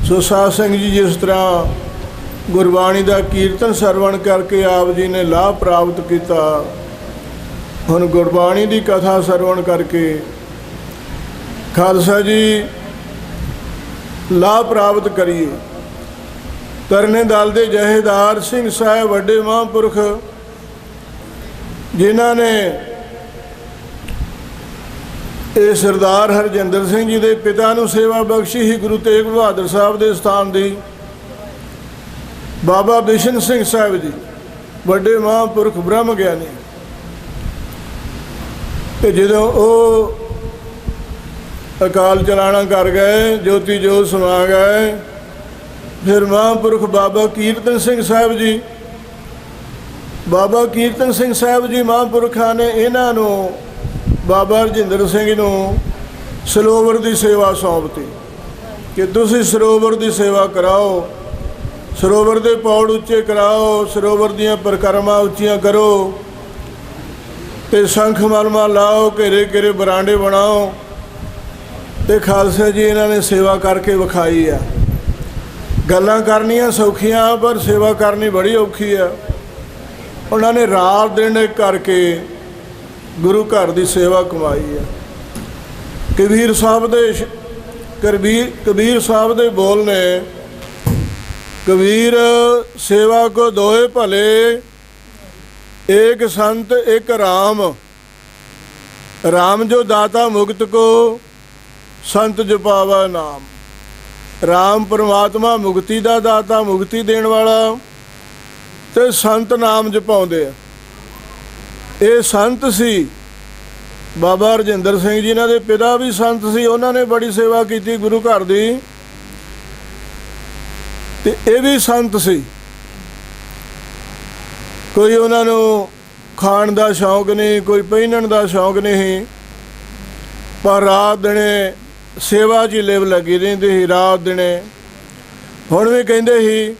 ਸੋ ਸਾਧ ਸੰਗਤ ਜੀ, ਜਿਸ ਤਰ੍ਹਾਂ ਗੁਰਬਾਣੀ ਦਾ ਕੀਰਤਨ ਸਰਵਣ ਕਰਕੇ ਆਪ ਜੀ ਨੇ ਲਾਭ ਪ੍ਰਾਪਤ ਕੀਤਾ, ਹੁਣ ਗੁਰਬਾਣੀ ਦੀ ਕਥਾ ਸਰਵਣ ਕਰਕੇ ਖਾਲਸਾ ਜੀ ਲਾਭ ਪ੍ਰਾਪਤ ਕਰੀਏ। ਤਰਨੇ ਦਲ ਦੇ ਜਹੇਦਾਰ ਸਿੰਘ ਸਾਹਿਬ ਵੱਡੇ ਮਹਾਂਪੁਰਖ, ਜਿਨ੍ਹਾਂ ਨੇ ਇਹ ਸਰਦਾਰ ਹਰਜਿੰਦਰ ਸਿੰਘ ਜੀ ਦੇ ਪਿਤਾ ਨੂੰ ਸੇਵਾ ਬਖਸ਼ੀ ਹੀ, ਗੁਰੂ ਤੇਗ ਬਹਾਦਰ ਸਾਹਿਬ ਦੇ ਸਥਾਨ ਦੀ ਬਾਬਾ ਬਿਸ਼ਨ ਸਿੰਘ ਸਾਹਿਬ ਜੀ ਵੱਡੇ ਮਹਾਂਪੁਰਖ ਬ੍ਰਹਮ ਗਿਆਨੀ। ਤੇ ਜਦੋਂ ਉਹ ਅਕਾਲ ਚਲਾਣਾ ਕਰ ਗਏ, ਜੋਤੀ ਜੋਤ ਸਮਾ ਗਏ, ਫਿਰ ਮਹਾਂਪੁਰਖ ਬਾਬਾ ਕੀਰਤਨ ਸਿੰਘ ਸਾਹਿਬ ਜੀ, ਬਾਬਾ ਕੀਰਤਨ ਸਿੰਘ ਸਾਹਿਬ ਜੀ ਮਹਾਂਪੁਰਖਾਂ ਨੇ ਇਹਨਾਂ ਨੂੰ ਬਾਬਾ ਹਰਜਿੰਦਰ ਸਿੰਘ ਨੂੰ ਸਰੋਵਰ ਦੀ ਸੇਵਾ ਸੌਂਪਤੀ ਕਿ ਤੁਸੀਂ ਸਰੋਵਰ ਦੀ ਸੇਵਾ ਕਰਾਓ, ਸਰੋਵਰ ਦੇ ਪੌੜ ਉੱਚੇ ਕਰਾਓ, ਸਰੋਵਰ ਦੀਆਂ ਪਰਿਕਰਮਾ ਉੱਚੀਆਂ ਕਰੋ, ਤੇ ਸ਼ੰਖ ਮਲਮਾ ਲਾਓ, ਘੇਰੇ ਬਰਾਂਡੇ ਬਣਾਓ। ਤੇ ਖਾਲਸਾ ਜੀ ਇਹਨਾਂ ਨੇ ਸੇਵਾ ਕਰਕੇ ਵਿਖਾਈ ਆ। ਗੱਲਾਂ ਕਰਨੀਆਂ ਸੌਖੀਆਂ, ਪਰ ਸੇਵਾ ਕਰਨੀ ਬੜੀ ਔਖੀ ਆ। ਉਹਨਾਂ ਨੇ ਰਾਤ ਦਿਨ ਕਰਕੇ ਗੁਰੂ ਘਰ ਦੀ ਸੇਵਾ ਕਮਾਈ ਆ। ਕਬੀਰ ਸਾਹਿਬ ਦੇ ਬੋਲ ਨੇ, ਕਬੀਰ ਸੇਵਾ ਕੋ ਦੋਏ ਭਲੇ, ਏਕ ਸੰਤ ਇੱਕ ਰਾਮ, ਰਾਮ ਜੋ ਦਾਤਾ ਮੁਕਤ ਕੋ, ਸੰਤ ਜਪਾਵਾ ਨਾਮ। ਰਾਮ ਪਰਮਾਤਮਾ ਮੁਕਤੀ ਦਾ ਦਾਤਾ, ਮੁਕਤੀ ਦੇਣ ਵਾਲਾ, ਤੇ ਸੰਤ ਨਾਮ ਜਪਾਉਂਦੇ ਆ। ਇਹ ਸੰਤ ਸੀ ਬਾਬਾ ਹਰਜਿੰਦਰ ਸਿੰਘ ਜੀ, ਇਹਨਾਂ ਦੇ ਪਿਤਾ ਵੀ ਸੰਤ ਸੀ, ਉਹਨਾਂ ਨੇ ਬੜੀ ਸੇਵਾ ਕੀਤੀ ਗੁਰੂ ਘਰ ਦੀ, ਤੇ ਇਹ ਵੀ ਸੰਤ ਸੀ। ਕੋਈ ਉਹਨਾਂ ਨੂੰ ਖਾਣ ਦਾ ਸ਼ੌਂਕ ਨਹੀਂ, ਕੋਈ ਪਹਿਨਣ ਦਾ ਸ਼ੌਂਕ ਨਹੀਂ, ਪਰ ਰਾਤ ਦਿਨੇ ਸੇਵਾ 'ਚ ਹੀ ਲਿਵ ਲੱਗੀ ਰਹਿੰਦੀ ਸੀ, ਰਾਤ ਦਿਨੇ। ਹੁਣ ਵੀ ਕਹਿੰਦੇ ਸੀ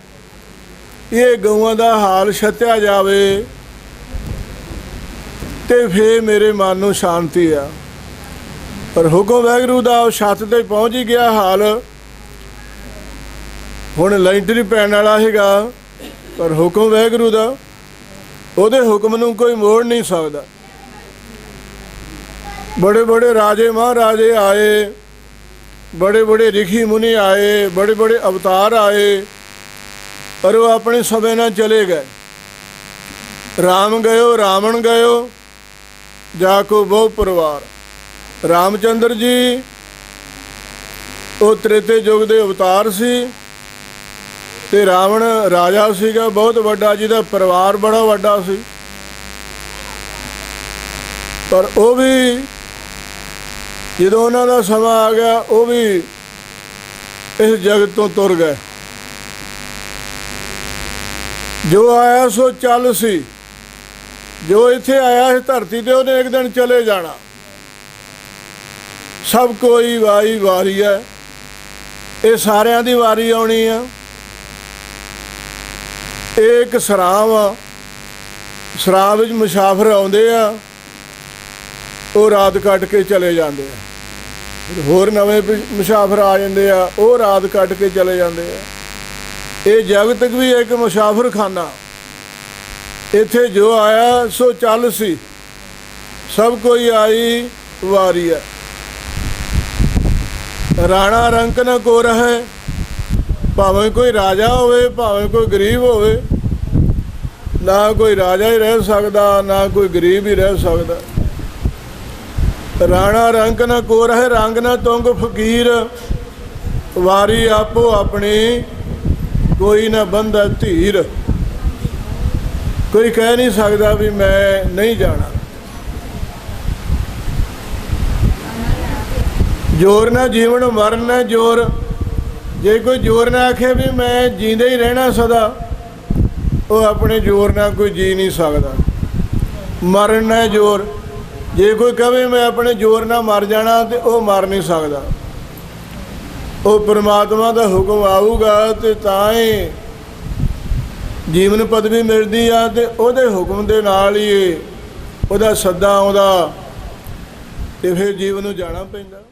ਇਹ ਗਊਆਂ ਦਾ ਹਾਲ ਛੱਤਿਆ ਜਾਵੇ ਤੇ ਫਿਰ ਮੇਰੇ ਮਨ ਨੂੰ ਸ਼ਾਂਤੀ ਆ। ਪਰ ਹੁਕਮ ਵਾਹਿਗੁਰੂ ਦਾ ਉਹ ਛੱਤ 'ਤੇ ਪਹੁੰਚ ਹੀ ਗਿਆ ਹਾਲ। ਹੁਣ ਲੈਂਟਰ ਹੀ ਪੈਣ ਵਾਲਾ ਸੀਗਾ, ਪਰ ਹੁਕਮ ਵਾਹਿਗੁਰੂ ਦਾ, ਉਹਦੇ ਹੁਕਮ ਨੂੰ ਕੋਈ ਮੋੜ ਨਹੀਂ ਸਕਦਾ। ਬੜੇ ਰਾਜੇ ਮਹਾਰਾਜੇ ਆਏ, ਬੜੇ ਰਿਖੀ ਮੁਨੀ ਆਏ, ਬੜੇ ਅਵਤਾਰ ਆਏ, ਪਰ ਉਹ ਆਪਣੇ ਸਮੇਂ ਨਾਲ ਚਲੇ ਗਏ। ਰਾਮ ਗਇਓ ਰਾਵਣ ਗਇਓ, ਜਾ ਕੋ ਬਹੁ ਪਰਿਵਾਰ। ਰਾਮਚੰਦਰ ਜੀ ਉਹ ਤ੍ਰੇਤੇ ਯੁੱਗ ਦੇ ਅਵਤਾਰ ਸੀ, ਤੇ ਰਾਵਣ ਰਾਜਾ ਸੀਗਾ ਬਹੁਤ ਵੱਡਾ, ਜਿਹਦਾ ਪਰਿਵਾਰ ਬੜਾ ਵੱਡਾ ਸੀ। ਪਰ ਉਹ ਵੀ ਜਦੋਂ ਉਹਨਾਂ ਦਾ ਸਮਾਂ ਆ ਗਿਆ, ਉਹ ਵੀ ਇਸ ਜਗਤ ਤੋਂ ਤੁਰ ਗਏ। ਜੋ ਆਇਆ ਸੋ ਚੱਲ ਸੀ, ਜੋ ਇੱਥੇ ਆਇਆ ਇਸ ਧਰਤੀ ਤੇ ਉਹਨੇ ਇੱਕ ਦਿਨ ਚਲੇ ਜਾਣਾ। ਸਭ ਕੋਈ ਵਾਰੀ ਹੈ, ਇਹ ਸਾਰਿਆਂ ਦੀ ਵਾਰੀ ਆਉਣੀ ਆ। ਇਹ ਇੱਕ ਸਰਾਂ ਵਾ। ਸਰਾਂ ਵਿੱਚ ਮੁਸਾਫਰ ਆਉਂਦੇ ਆ, ਉਹ ਰਾਤ ਕੱਟ ਕੇ ਚਲੇ ਜਾਂਦੇ ਆ। ਹੋਰ ਨਵੇਂ ਮੁਸਾਫਰ ਆ ਜਾਂਦੇ ਆ, ਉਹ ਰਾਤ ਕੱਟ ਕੇ ਚਲੇ ਜਾਂਦੇ ਆ। ਇਹ ਜਗਤ ਵੀ ਇੱਕ ਮੁਸਾਫਰ ਖਾਨਾ। ਇੱਥੇ ਜੋ ਆਇਆ ਸੋ ਚੱਲ ਸੀ, ਸਭ ਕੋਈ ਆਈ ਵਾਰੀ ਹੈ। ਰਾਣਾ ਰੰਕ ਨਾ ਕੋ ਰਹੇ, ਭਾਵੇਂ ਕੋਈ ਰਾਜਾ ਹੋਵੇ ਭਾਵੇਂ ਕੋਈ ਗਰੀਬ ਹੋਵੇ, ਨਾ ਕੋਈ ਰਾਜਾ ਹੀ ਰਹਿ ਸਕਦਾ ਨਾ ਕੋਈ ਗਰੀਬ ਹੀ ਰਹਿ ਸਕਦਾ। ਰਾਣਾ ਰੰਕ ਨਾ ਕੋ ਰਹੇ, ਰੰਗ ਨਾ ਤੁੰਗ ਫਕੀਰ, ਵਾਰੀ ਆਪੋ ਆਪਣੀ ਕੋਈ ਨਾ ਬੰਦਾ ਧੀਰ। ਕੋਈ ਕਹਿ ਨਹੀਂ ਸਕਦਾ ਵੀ ਮੈਂ ਨਹੀਂ ਜਾਣਾ। ਜ਼ੋਰ ਨਾ ਜੀਵਨ ਮਰਨ ਨਾ ਜ਼ੋਰ। ਜੇ ਕੋਈ ਜ਼ੋਰ ਨਾ ਆਖੇ ਵੀ ਮੈਂ ਜੀਂਦੇ ਹੀ ਰਹਿਣਾ ਸਦਾ, ਉਹ ਆਪਣੇ ਜ਼ੋਰ ਨਾਲ ਕੋਈ ਜੀ ਨਹੀਂ ਸਕਦਾ। ਮਰਨ ਨਾ ਜ਼ੋਰ। ਜੇ ਕੋਈ ਕਹੇ ਮੈਂ ਆਪਣੇ ਜ਼ੋਰ ਨਾਲ ਮਰ ਜਾਣਾ, ਤੇ ਉਹ ਮਰ ਨਹੀਂ ਸਕਦਾ। ਉਹ ਪਰਮਾਤਮਾ ਦਾ ਹੁਕਮ ਆਊਗਾ ਤੇ ਤਾਂ ਹੀ ਜੀਵਨ ਪਦਵੀ ਮਿਲਦੀ ਆ, ਤੇ ਉਹਦੇ ਹੁਕਮ ਦੇ ਨਾਲ ਹੀ ਉਹਦਾ ਸੱਦਾ ਆਉਂਦਾ, ਤੇ ਫਿਰ ਜੀਵਨ ਨੂੰ ਜਾਣਾ ਪੈਂਦਾ।